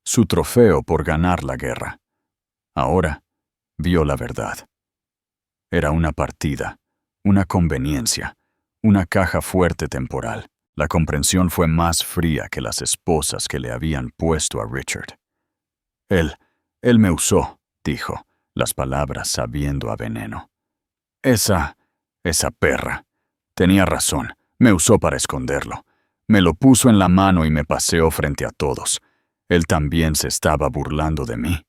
su trofeo por ganar la guerra. Ahora vio la verdad. Era una partida, una conveniencia, una caja fuerte temporal. La comprensión fue más fría que las esposas que le habían puesto a Richard. Él me usó, dijo, las palabras sabiendo a veneno. Esa perra. Tenía razón, me usó para esconderlo. Me lo puso en la mano y me paseó frente a todos. Él también se estaba burlando de mí.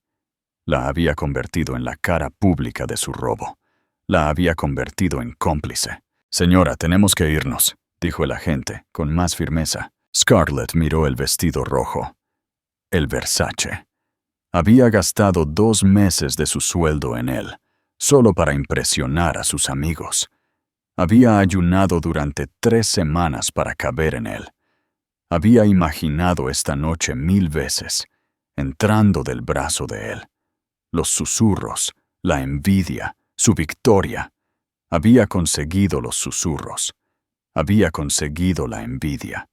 La había convertido en la cara pública de su robo. La había convertido en cómplice. «Señora, tenemos que irnos», dijo el agente, con más firmeza. Scarlett miró el vestido rojo. el Versace. Había gastado 2 meses de su sueldo en él, solo para impresionar a sus amigos. Había ayunado durante 3 semanas para caber en él. Había imaginado esta noche 1000 veces, entrando del brazo de él. Los susurros, la envidia, su victoria. Había conseguido los susurros. Había conseguido la envidia.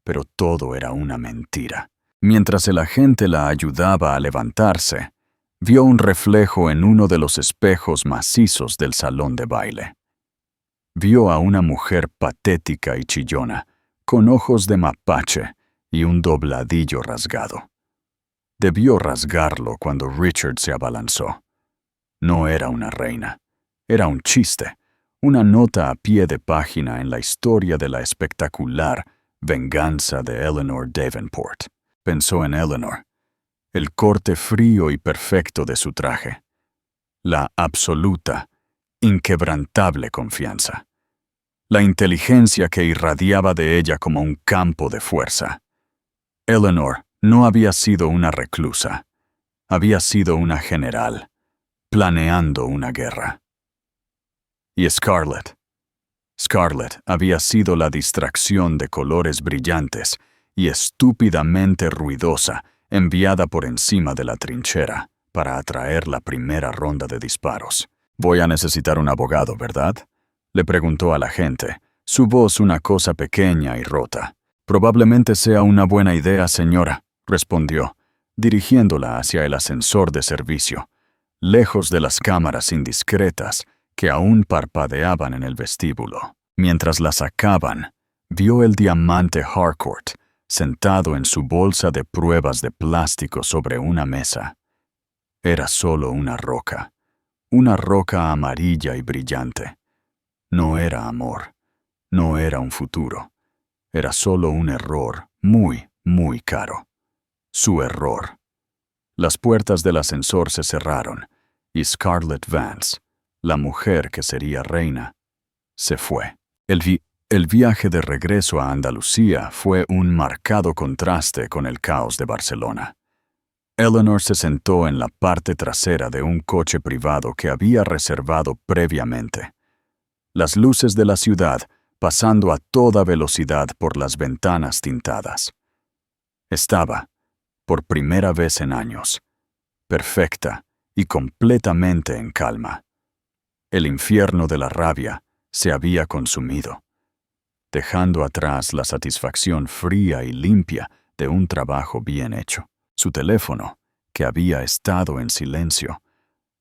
Pero todo era una mentira. Mientras el agente la ayudaba a levantarse, vio un reflejo en uno de los espejos macizos del salón de baile. Vio a una mujer patética y chillona, con ojos de mapache y un dobladillo rasgado. Debió rasgarlo cuando Richard se abalanzó. No era una reina. Era un chiste, una nota a pie de página en la historia de la espectacular venganza de Eleanor Davenport. Pensó en Eleanor, el corte frío y perfecto de su traje, la absoluta, inquebrantable confianza, la inteligencia que irradiaba de ella como un campo de fuerza. Eleanor no había sido una reclusa, había sido una general, planeando una guerra. Y Scarlett había sido la distracción de colores brillantes y estúpidamente ruidosa enviada por encima de la trinchera para atraer la primera ronda de disparos. «Voy a necesitar un abogado, ¿verdad?», le preguntó al agente, su voz una cosa pequeña y rota. «Probablemente sea una buena idea, señora», respondió, dirigiéndola hacia el ascensor de servicio, lejos de las cámaras indiscretas que aún parpadeaban en el vestíbulo. Mientras la sacaban, vio el diamante Harcourt sentado en su bolsa de pruebas de plástico sobre una mesa. Era solo una roca amarilla y brillante. No era amor, no era un futuro. Era solo un error muy, muy caro. Su error. Las puertas del ascensor se cerraron y Scarlett Vance, la mujer que sería reina, se fue. El viaje de regreso a Andalucía fue un marcado contraste con el caos de Barcelona. Eleanor se sentó en la parte trasera de un coche privado que había reservado previamente. Las luces de la ciudad pasando a toda velocidad por las ventanas tintadas. Estaba, por primera vez en años, perfecta y completamente en calma. El infierno de la rabia se había consumido, dejando atrás la satisfacción fría y limpia de un trabajo bien hecho. Su teléfono, que había estado en silencio,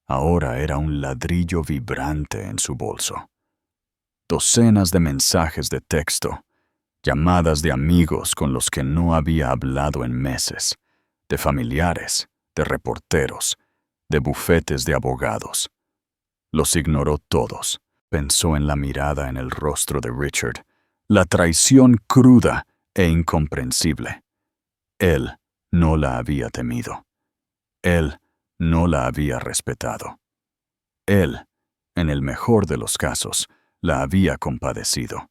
ahora era un ladrillo vibrante en su bolso. Docenas de mensajes de texto, llamadas de amigos con los que no había hablado en meses, de familiares, de reporteros, de bufetes de abogados. Los ignoró todos. Pensó en la mirada en el rostro de Richard, la traición cruda e incomprensible. Él no la había temido. Él no la había respetado. Él, en el mejor de los casos, la había compadecido.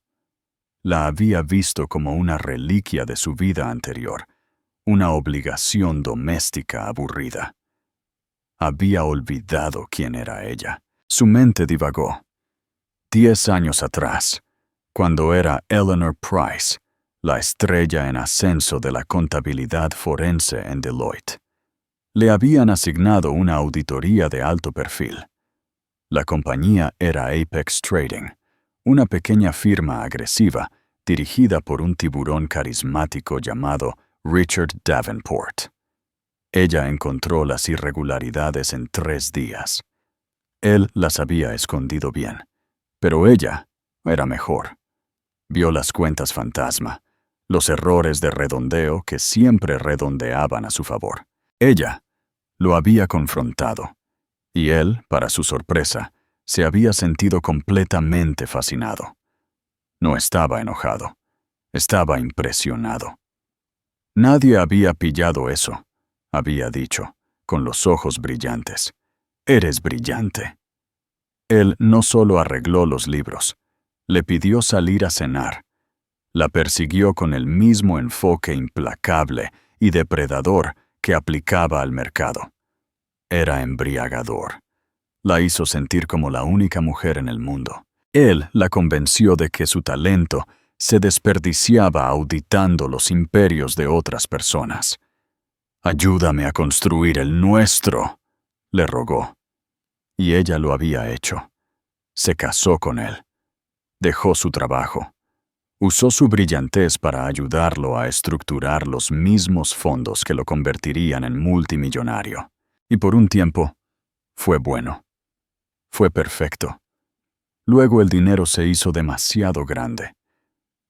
La había visto como una reliquia de su vida anterior, una obligación doméstica aburrida. Había olvidado quién era ella. Su mente divagó. 10 años atrás, cuando era Eleanor Price, la estrella en ascenso de la contabilidad forense en Deloitte. Le habían asignado una auditoría de alto perfil. La compañía era Apex Trading, una pequeña firma agresiva dirigida por un tiburón carismático llamado Richard Davenport. Ella encontró las irregularidades en 3 días. Él las había escondido bien, pero ella era mejor. Vio las cuentas fantasma, los errores de redondeo que siempre redondeaban a su favor. Ella lo había confrontado, y él, para su sorpresa, se había sentido completamente fascinado. No estaba enojado, estaba impresionado. Nadie había pillado eso, había dicho, con los ojos brillantes. Eres brillante. Él no solo arregló los libros, le pidió salir a cenar. La persiguió con el mismo enfoque implacable y depredador que aplicaba al mercado. Era embriagador. La hizo sentir como la única mujer en el mundo. Él la convenció de que su talento se desperdiciaba auditando los imperios de otras personas. «Ayúdame a construir el nuestro», le rogó. Y ella lo había hecho. Se casó con él. Dejó su trabajo. Usó su brillantez para ayudarlo a estructurar los mismos fondos que lo convertirían en multimillonario. Y por un tiempo, fue bueno. Fue perfecto. Luego el dinero se hizo demasiado grande.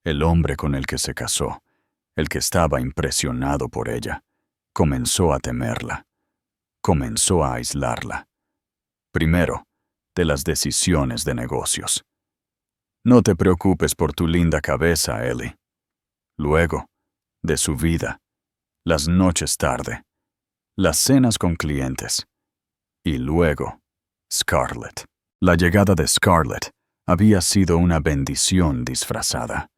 El hombre con el que se casó, el que estaba impresionado por ella, comenzó a temerla. Comenzó a aislarla. Primero, de las decisiones de negocios. «No te preocupes por tu linda cabeza, Ellie». Luego, de su vida, las noches tarde, las cenas con clientes. Y luego, Scarlett. La llegada de Scarlett había sido una bendición disfrazada.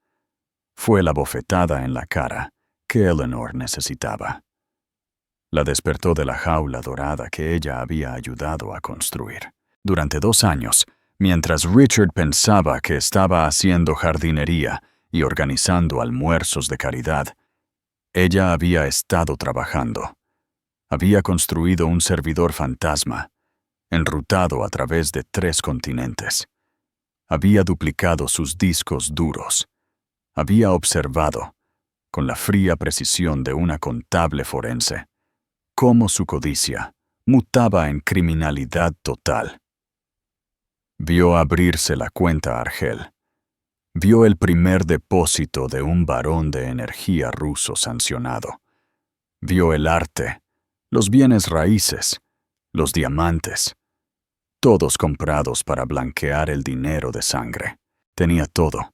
Fue la bofetada en la cara que Eleanor necesitaba. La despertó de la jaula dorada que ella había ayudado a construir. Durante 2 años, mientras Richard pensaba que estaba haciendo jardinería y organizando almuerzos de caridad, ella había estado trabajando. Había construido un servidor fantasma, enrutado a través de 3 continentes. Había duplicado sus discos duros. Había observado, con la fría precisión de una contable forense, cómo su codicia mutaba en criminalidad total. Vio abrirse la cuenta Argel. Vio el primer depósito de un barón de energía ruso sancionado. Vio el arte, los bienes raíces, los diamantes, todos comprados para blanquear el dinero de sangre. Tenía todo.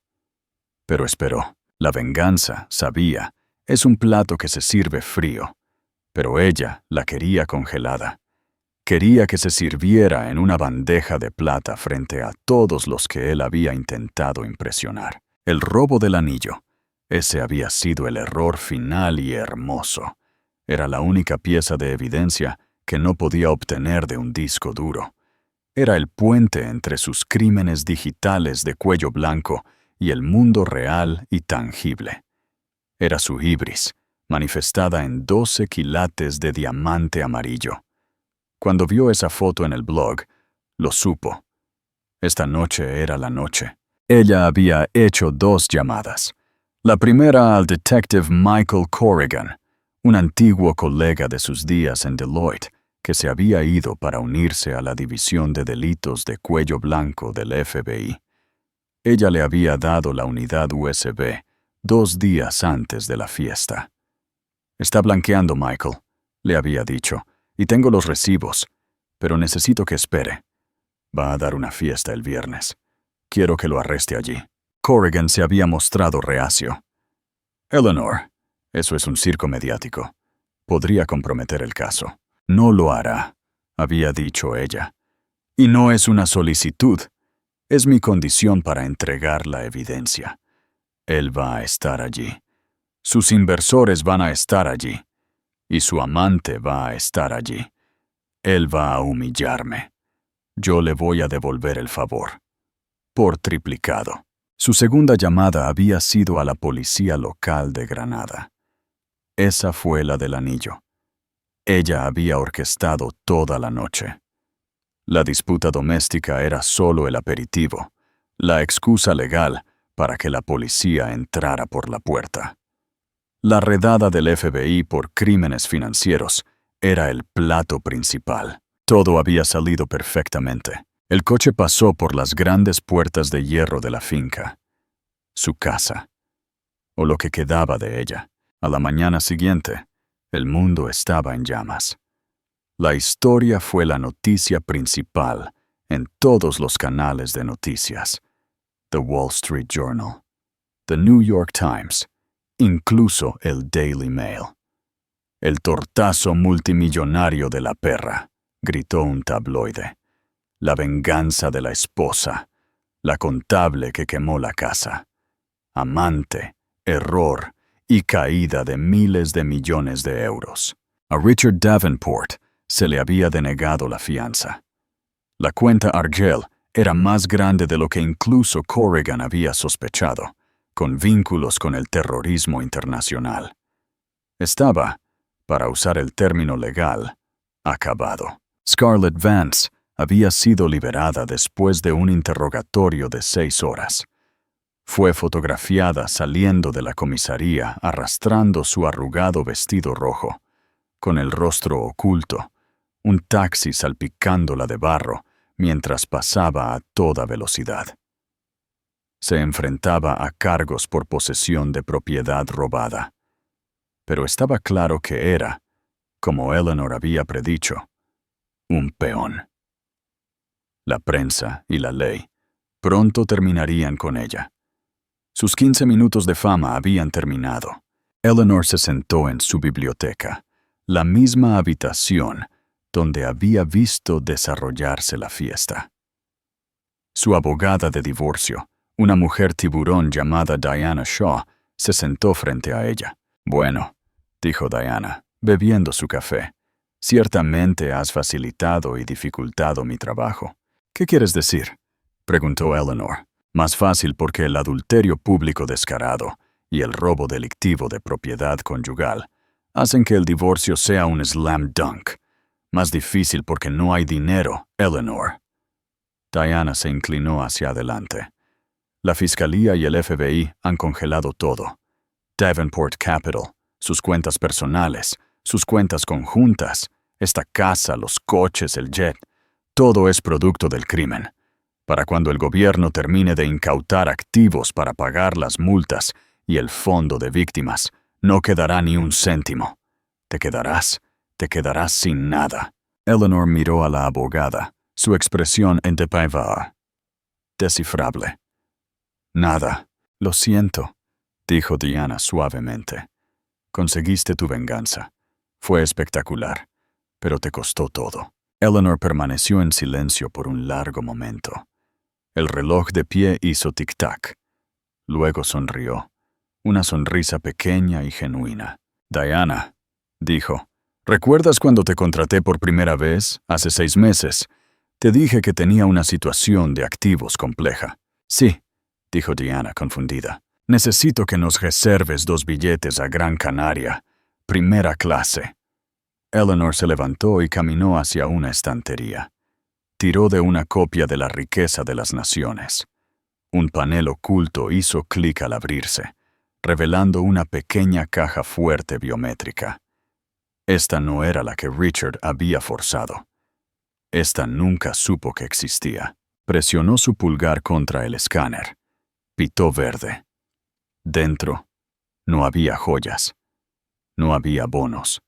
Pero esperó. La venganza, sabía, es un plato que se sirve frío. Pero ella la quería congelada. Quería que se sirviera en una bandeja de plata frente a todos los que él había intentado impresionar. El robo del anillo. Ese había sido el error final y hermoso. Era la única pieza de evidencia que no podía obtener de un disco duro. Era el puente entre sus crímenes digitales de cuello blanco y el mundo real y tangible. Era su hibris, manifestada en 12 quilates de diamante amarillo. Cuando vio esa foto en el blog, lo supo. Esta noche era la noche. Ella había hecho 2 llamadas. La primera al detective Michael Corrigan, un antiguo colega de sus días en Deloitte, que se había ido para unirse a la División de Delitos de Cuello Blanco del FBI. Ella le había dado la unidad USB 2 días antes de la fiesta. «Está blanqueando, Michael», le había dicho, «y tengo los recibos, pero necesito que espere. Va a dar una fiesta el viernes. Quiero que lo arreste allí». Corrigan se había mostrado reacio. «Eleanor, eso es un circo mediático. Podría comprometer el caso». «No lo hará», había dicho ella. «Y no es una solicitud. Es mi condición para entregar la evidencia. Él va a estar allí. Sus inversores van a estar allí. Y su amante va a estar allí. Él va a humillarme. Yo le voy a devolver el favor. Por triplicado». Su segunda llamada había sido a la policía local de Granada. Esa fue la del anillo. Ella había orquestado toda la noche. La disputa doméstica era solo el aperitivo, la excusa legal para que la policía entrara por la puerta. La redada del FBI por crímenes financieros era el plato principal. Todo había salido perfectamente. El coche pasó por las grandes puertas de hierro de la finca. Su casa, o lo que quedaba de ella. A la mañana siguiente, el mundo estaba en llamas. La historia fue la noticia principal en todos los canales de noticias. The Wall Street Journal, The New York Times, incluso el Daily Mail. «El tortazo multimillonario de la perra», gritó un tabloide. «La venganza de la esposa, la contable que quemó la casa. Amante, error y caída de miles de millones de euros. A Richard Davenport se le había denegado la fianza. La cuenta Argel era más grande de lo que incluso Corrigan había sospechado, con vínculos con el terrorismo internacional. Estaba, para usar el término legal, acabado. Scarlett Vance había sido liberada después de un interrogatorio de 6 horas. Fue fotografiada saliendo de la comisaría arrastrando su arrugado vestido rojo, con el rostro oculto, un taxi salpicándola de barro mientras pasaba a toda velocidad. Se enfrentaba a cargos por posesión de propiedad robada, pero estaba claro que era, como Eleanor había predicho, un peón. La prensa y la ley pronto terminarían con ella. Sus 15 minutos de fama habían terminado. Eleanor se sentó en su biblioteca, la misma habitación donde había visto desarrollarse la fiesta. Su abogada de divorcio, una mujer tiburón llamada Diana Shaw, se sentó frente a ella. «Bueno», dijo Diana, bebiendo su café, «ciertamente has facilitado y dificultado mi trabajo». «¿Qué quieres decir?», preguntó Eleanor. «Más fácil porque el adulterio público descarado y el robo delictivo de propiedad conyugal hacen que el divorcio sea un slam dunk. Más difícil porque no hay dinero, Eleanor». Diana se inclinó hacia adelante. «La Fiscalía y el FBI han congelado todo. Davenport Capital, sus cuentas personales, sus cuentas conjuntas, esta casa, los coches, el jet, todo es producto del crimen. Para cuando el gobierno termine de incautar activos para pagar las multas y el fondo de víctimas, no quedará ni un céntimo. Te quedarás sin nada». Eleanor miró a la abogada, su expresión en descifrable. «Nada, lo siento», dijo Diana suavemente. «Conseguiste tu venganza. Fue espectacular, pero te costó todo». Eleanor permaneció en silencio por un largo momento. El reloj de pie hizo tic-tac. Luego sonrió, una sonrisa pequeña y genuina. «Diana», dijo, «¿recuerdas cuando te contraté por primera vez, hace 6 meses? Te dije que tenía una situación de activos compleja». «Sí», dijo Diana confundida. «Necesito que nos reserves 2 billetes a Gran Canaria, primera clase». Eleanor se levantó y caminó hacia una estantería. Tiró de una copia de La riqueza de las naciones. Un panel oculto hizo clic al abrirse, revelando una pequeña caja fuerte biométrica. Esta no era la que Richard había forzado. Esta nunca supo que existía. Presionó su pulgar contra el escáner. Pitó verde. Dentro, no había joyas. No había bonos.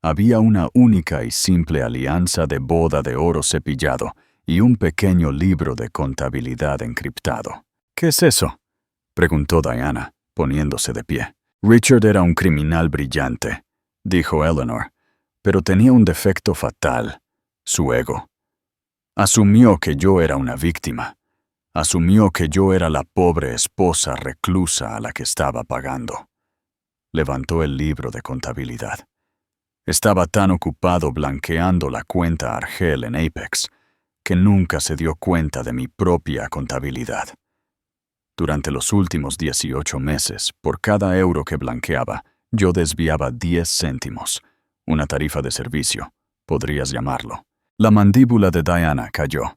Había una única y simple alianza de boda de oro cepillado y un pequeño libro de contabilidad encriptado. «¿Qué es eso?», preguntó Diana, poniéndose de pie. «Richard era un criminal brillante», dijo Eleanor, «pero tenía un defecto fatal, su ego. Asumió que yo era una víctima. Asumió que yo era la pobre esposa reclusa a la que estaba pagando». Levantó el libro de contabilidad. Estaba tan ocupado blanqueando la cuenta Argel en Apex que nunca se dio cuenta de mi propia contabilidad. Durante los últimos 18 meses, por cada euro que blanqueaba, yo desviaba 10 céntimos, una tarifa de servicio, podrías llamarlo. La mandíbula de Diana cayó.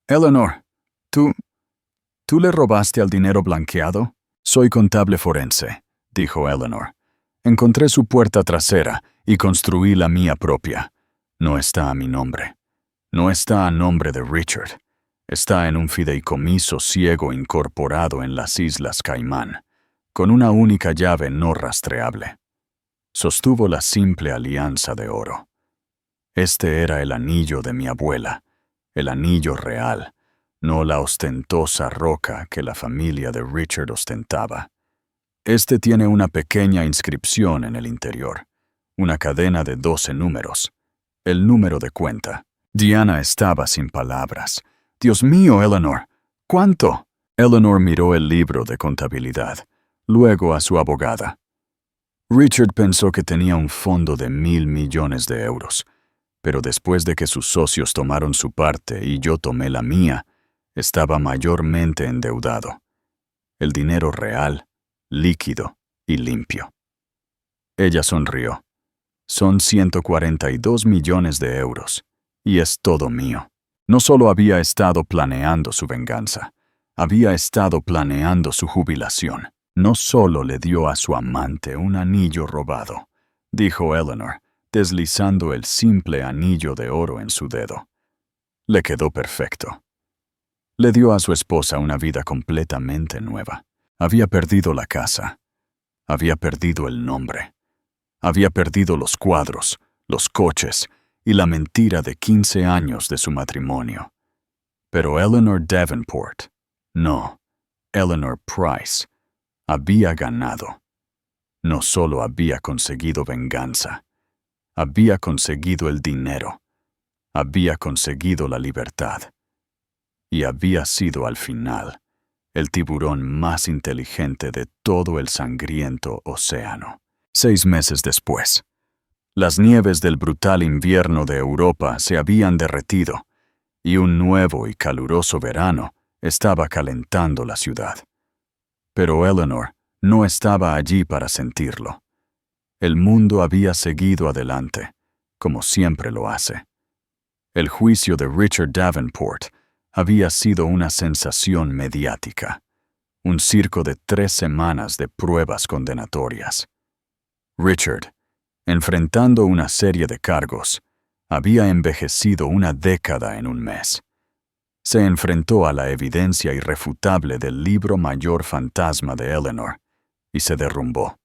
«Eleanor, ¿tú le robaste al dinero blanqueado?» «Soy contable forense», dijo Eleanor. «Encontré su puerta trasera y construí la mía propia. No está a mi nombre. No está a nombre de Richard. Está en un fideicomiso ciego incorporado en las Islas Caimán, con una única llave no rastreable. Sostuvo la simple alianza de oro. Este era el anillo de mi abuela, el anillo real, no la ostentosa roca que la familia de Richard ostentaba. Este tiene una pequeña inscripción en el interior, una cadena de 12 números, el número de cuenta». Diana estaba sin palabras. «Dios mío, Eleanor, ¿cuánto?» Eleanor miró el libro de contabilidad. luego a su abogada. Richard pensó que tenía un fondo de 1.000 millones de euros, pero después de que sus socios tomaron su parte y yo tomé la mía, estaba mayormente endeudado. El dinero real, líquido y limpio. Ella sonrió. Son 142 millones de euros, y es todo mío. No solo había estado planeando su venganza, había estado planeando su jubilación. No solo le dio a su amante un anillo robado, dijo Eleanor, deslizando el simple anillo de oro en su dedo. Le quedó perfecto. Le dio a su esposa una vida completamente nueva. Había perdido la casa. Había perdido el nombre. Había perdido los cuadros, los coches y la mentira de 15 años de su matrimonio. Pero Eleanor Davenport, no, Eleanor Price, había ganado. No solo había conseguido venganza, había conseguido el dinero, había conseguido la libertad. Y había sido al final el tiburón más inteligente de todo el sangriento océano. 6 meses después, las nieves del brutal invierno de Europa se habían derretido y un nuevo y caluroso verano estaba calentando la ciudad. Pero Eleanor no estaba allí para sentirlo. El mundo había seguido adelante, como siempre lo hace. El juicio de Richard Davenport había sido una sensación mediática, un circo de 3 semanas de pruebas condenatorias. Richard, enfrentando una serie de cargos, había envejecido una década en un mes. Se enfrentó a la evidencia irrefutable del libro mayor fantasma de Eleanor y se derrumbó.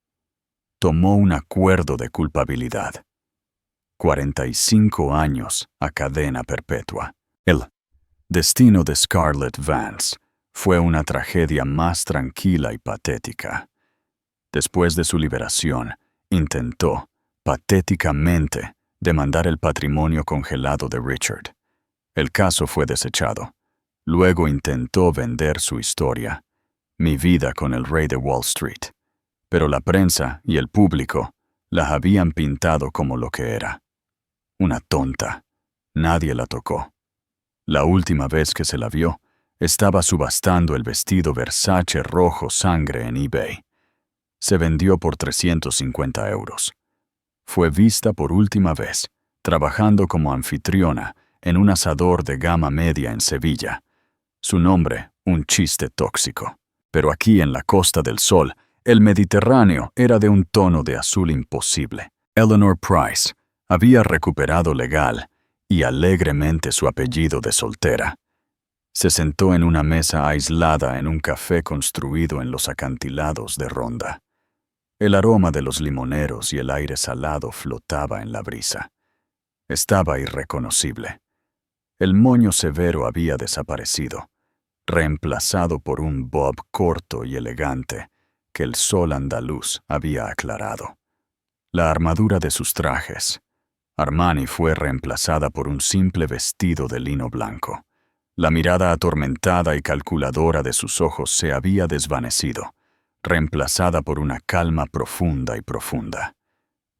Tomó un acuerdo de culpabilidad. 45 años a cadena perpetua. El destino de Scarlett Vance fue una tragedia más tranquila y patética. Después de su liberación, intentó, patéticamente, demandar el patrimonio congelado de Richard. El caso fue desechado. Luego intentó vender su historia, Mi vida con el rey de Wall Street. Pero la prensa y el público la habían pintado como lo que era. Una tonta. Nadie la tocó. La última vez que se la vio, estaba subastando el vestido Versace rojo sangre en eBay. Se vendió por 350 euros. Fue vista por última vez, trabajando como anfitriona en un asador de gama media en Sevilla. Su nombre, un chiste tóxico. Pero aquí en la Costa del Sol, el Mediterráneo era de un tono de azul imposible. Eleanor Price había recuperado legal y alegremente su apellido de soltera. Se sentó en una mesa aislada en un café construido en los acantilados de Ronda. El aroma de los limoneros y el aire salado flotaba en la brisa. Estaba irreconocible. El moño severo había desaparecido, reemplazado por un bob corto y elegante que el sol andaluz había aclarado. La armadura de sus trajes, Armani, fue reemplazada por un simple vestido de lino blanco. La mirada atormentada y calculadora de sus ojos se había desvanecido, reemplazada por una calma profunda y profunda.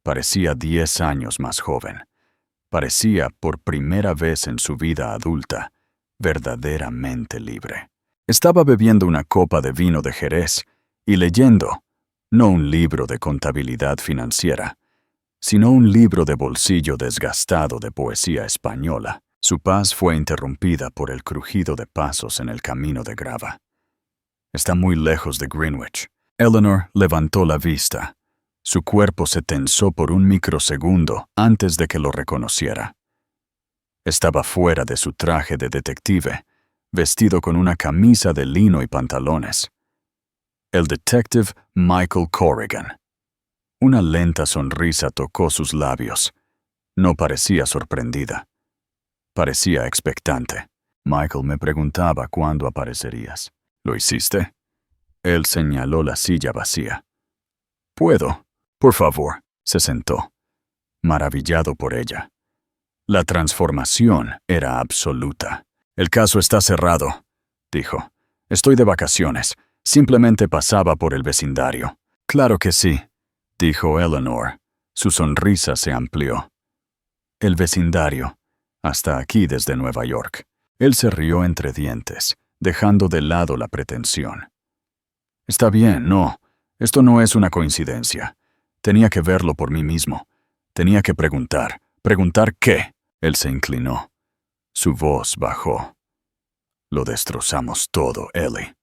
Parecía 10 años más joven. Parecía, por primera vez en su vida adulta, verdaderamente libre. Estaba bebiendo una copa de vino de Jerez y leyendo, no un libro de contabilidad financiera, sino un libro de bolsillo desgastado de poesía española. Su paz fue interrumpida por el crujido de pasos en el camino de grava. Está muy lejos de Greenwich. Eleanor levantó la vista. Su cuerpo se tensó por un microsegundo antes de que lo reconociera. Estaba fuera de su traje de detective, vestido con una camisa de lino y pantalones. El detective Michael Corrigan. Una lenta sonrisa tocó sus labios. No parecía sorprendida. Parecía expectante. Michael me preguntaba cuándo aparecerías. ¿Lo hiciste? Él señaló la silla vacía. ¿Puedo? Por favor. Se sentó, maravillado por ella. La transformación era absoluta. El caso está cerrado, dijo. Estoy de vacaciones. Simplemente pasaba por el vecindario. Claro que sí, dijo Eleanor. Su sonrisa se amplió. El vecindario. Hasta aquí desde Nueva York. Él se rió entre dientes, dejando de lado la pretensión. Está bien, no. Esto no es una coincidencia. Tenía que verlo por mí mismo. Tenía que preguntar. ¿Preguntar qué? Él se inclinó. Su voz bajó. Lo destrozamos todo, Ellie.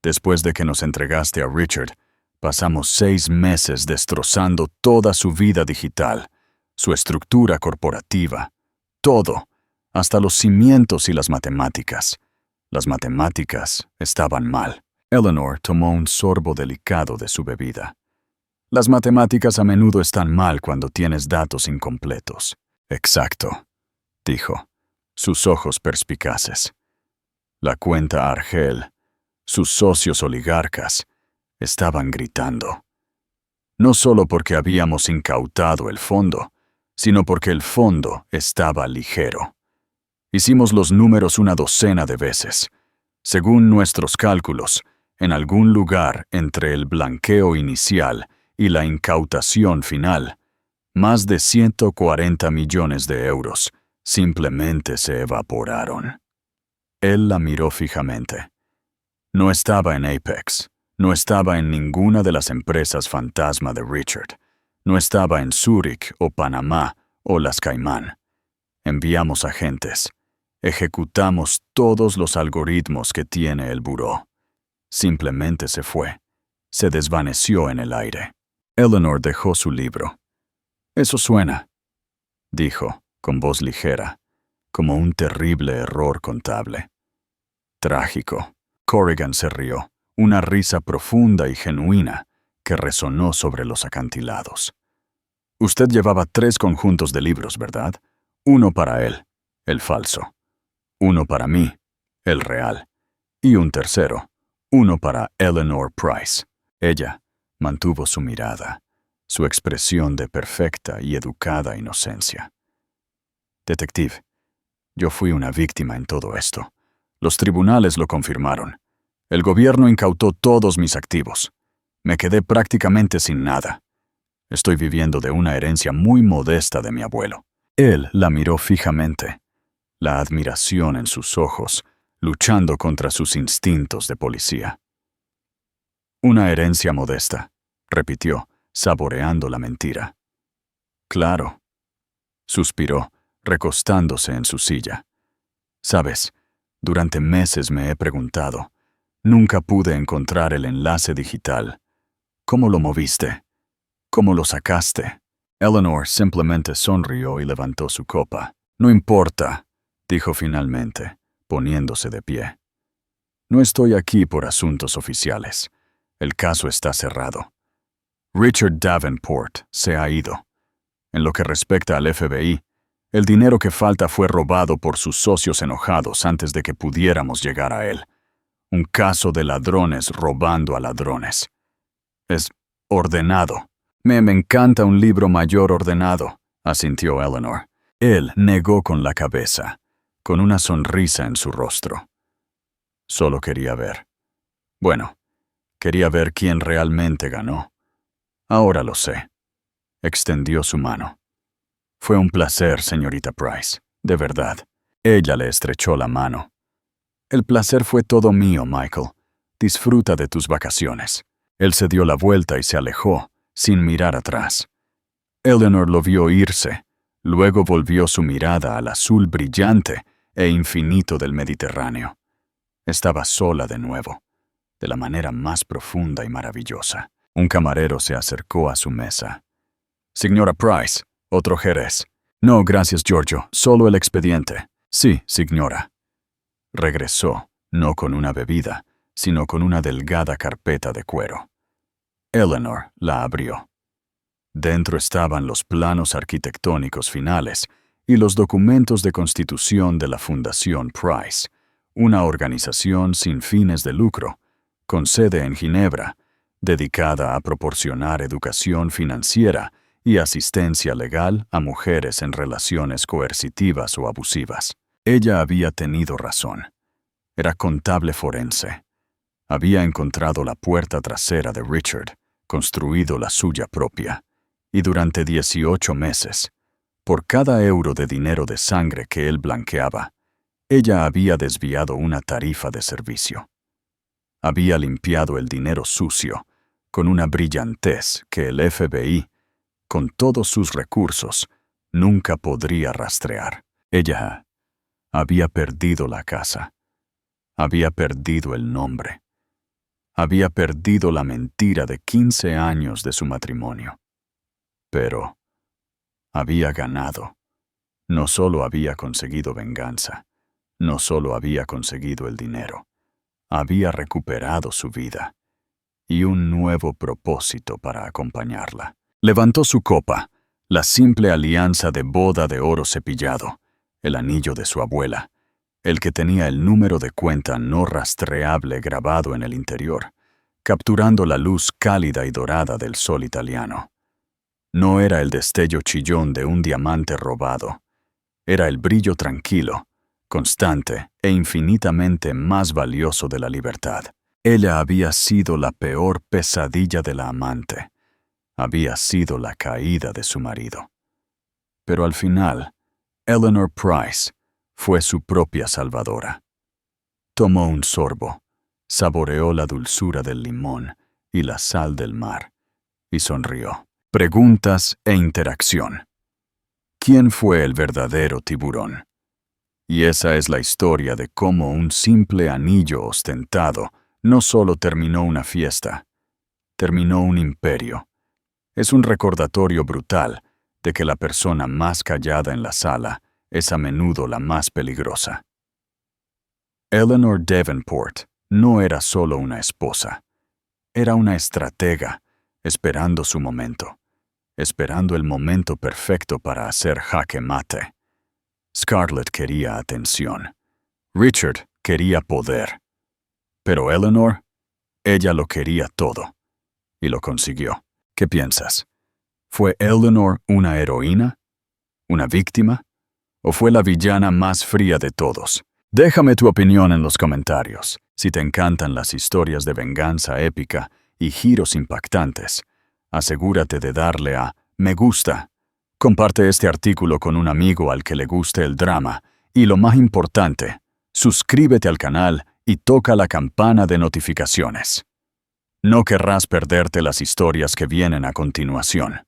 Después de que nos entregaste a Richard, pasamos 6 meses destrozando toda su vida digital, su estructura corporativa, todo, hasta los cimientos y las matemáticas. Las matemáticas estaban mal. Eleanor tomó un sorbo delicado de su bebida. Las matemáticas a menudo están mal cuando tienes datos incompletos. Exacto, dijo, sus ojos perspicaces. La cuenta Argel, sus socios oligarcas, estaban gritando. No solo porque habíamos incautado el fondo, sino porque el fondo estaba ligero. Hicimos los números una docena de veces. Según nuestros cálculos, en algún lugar entre el blanqueo inicial y la incautación final, más de 140 millones de euros simplemente se evaporaron. Él la miró fijamente. No estaba en Apex, no estaba en ninguna de las empresas fantasma de Richard, no estaba en Zúrich o Panamá o las Caimán. Enviamos agentes, ejecutamos todos los algoritmos que tiene el buró. Simplemente se fue, se desvaneció en el aire. Eleanor dejó su libro. Eso suena, dijo, con voz ligera, como un terrible error contable. Trágico. Corrigan se rió, una risa profunda y genuina que resonó sobre los acantilados. Usted llevaba 3 conjuntos de libros, ¿verdad? Uno para él, el falso. Uno para mí, el real. Y un tercero, uno para Eleanor Price. Ella mantuvo su mirada, su expresión de perfecta y educada inocencia. Detective, yo fui una víctima en todo esto. Los tribunales lo confirmaron. El gobierno incautó todos mis activos. Me quedé prácticamente sin nada. Estoy viviendo de una herencia muy modesta de mi abuelo. Él la miró fijamente, la admiración en sus ojos, luchando contra sus instintos de policía. Una herencia modesta, repitió, saboreando la mentira. Claro, suspiró, recostándose en su silla. Sabes, durante meses me he preguntado, nunca pude encontrar el enlace digital. ¿Cómo lo moviste? ¿Cómo lo sacaste? Eleanor simplemente sonrió y levantó su copa. No importa, dijo finalmente, poniéndose de pie. No estoy aquí por asuntos oficiales. El caso está cerrado. Richard Davenport se ha ido. En lo que respecta al FBI, el dinero que falta fue robado por sus socios enojados antes de que pudiéramos llegar a él. Un caso de ladrones robando a ladrones. Es ordenado. Me encanta un libro mayor ordenado, asintió Eleanor. Él negó con la cabeza, con una sonrisa en su rostro. Solo quería ver. Bueno, quería ver quién realmente ganó. Ahora lo sé. Extendió su mano. Fue un placer, señorita Price, de verdad. Ella le estrechó la mano. El placer fue todo mío, Michael. Disfruta de tus vacaciones. Él se dio la vuelta y se alejó, sin mirar atrás. Eleanor lo vio irse, luego volvió su mirada al azul brillante e infinito del Mediterráneo. Estaba sola de nuevo, de la manera más profunda y maravillosa. Un camarero se acercó a su mesa. «Señora Price, otro jerez». «No, gracias, Giorgio, solo el expediente». «Sí, señora». Regresó, no con una bebida, sino con una delgada carpeta de cuero. Eleanor la abrió. Dentro estaban los planos arquitectónicos finales y los documentos de constitución de la Fundación Price, una organización sin fines de lucro, con sede en Ginebra, dedicada a proporcionar educación financiera y asistencia legal a mujeres en relaciones coercitivas o abusivas. Ella había tenido razón. Era contable forense. Había encontrado la puerta trasera de Richard, construido la suya propia, y durante 18 meses, por cada euro de dinero de sangre que él blanqueaba, ella había desviado una tarifa de servicio. Había limpiado el dinero sucio con una brillantez que el FBI, con todos sus recursos, nunca podría rastrear. Ella había perdido la casa, había perdido el nombre, había perdido la mentira de 15 años de su matrimonio. Pero había ganado. No solo había conseguido venganza, no solo había conseguido el dinero, había recuperado su vida y un nuevo propósito para acompañarla. Levantó su copa, la simple alianza de boda de oro cepillado, el anillo de su abuela, el que tenía el número de cuenta no rastreable grabado en el interior, capturando la luz cálida y dorada del sol italiano. No era el destello chillón de un diamante robado, era el brillo tranquilo, constante e infinitamente más valioso de la libertad. Ella había sido la peor pesadilla de la amante, había sido la caída de su marido. Pero al final, Eleanor Price fue su propia salvadora. Tomó un sorbo, saboreó la dulzura del limón y la sal del mar, y sonrió. Preguntas e interacción. ¿Quién fue el verdadero tiburón? Y esa es la historia de cómo un simple anillo ostentado no solo terminó una fiesta, terminó un imperio. Es un recordatorio brutal de que la persona más callada en la sala es a menudo la más peligrosa. Eleanor Davenport no era solo una esposa, era una estratega, esperando su momento, esperando el momento perfecto para hacer jaque mate. Scarlett quería atención, Richard quería poder, pero Eleanor, ella lo quería todo, y lo consiguió. ¿Qué piensas? ¿Fue Eleanor una heroína? ¿Una víctima? ¿O fue la villana más fría de todos? Déjame tu opinión en los comentarios. Si te encantan las historias de venganza épica y giros impactantes, asegúrate de darle a me gusta. Comparte este artículo con un amigo al que le guste el drama y, lo más importante, suscríbete al canal y toca la campana de notificaciones. No querrás perderte las historias que vienen a continuación.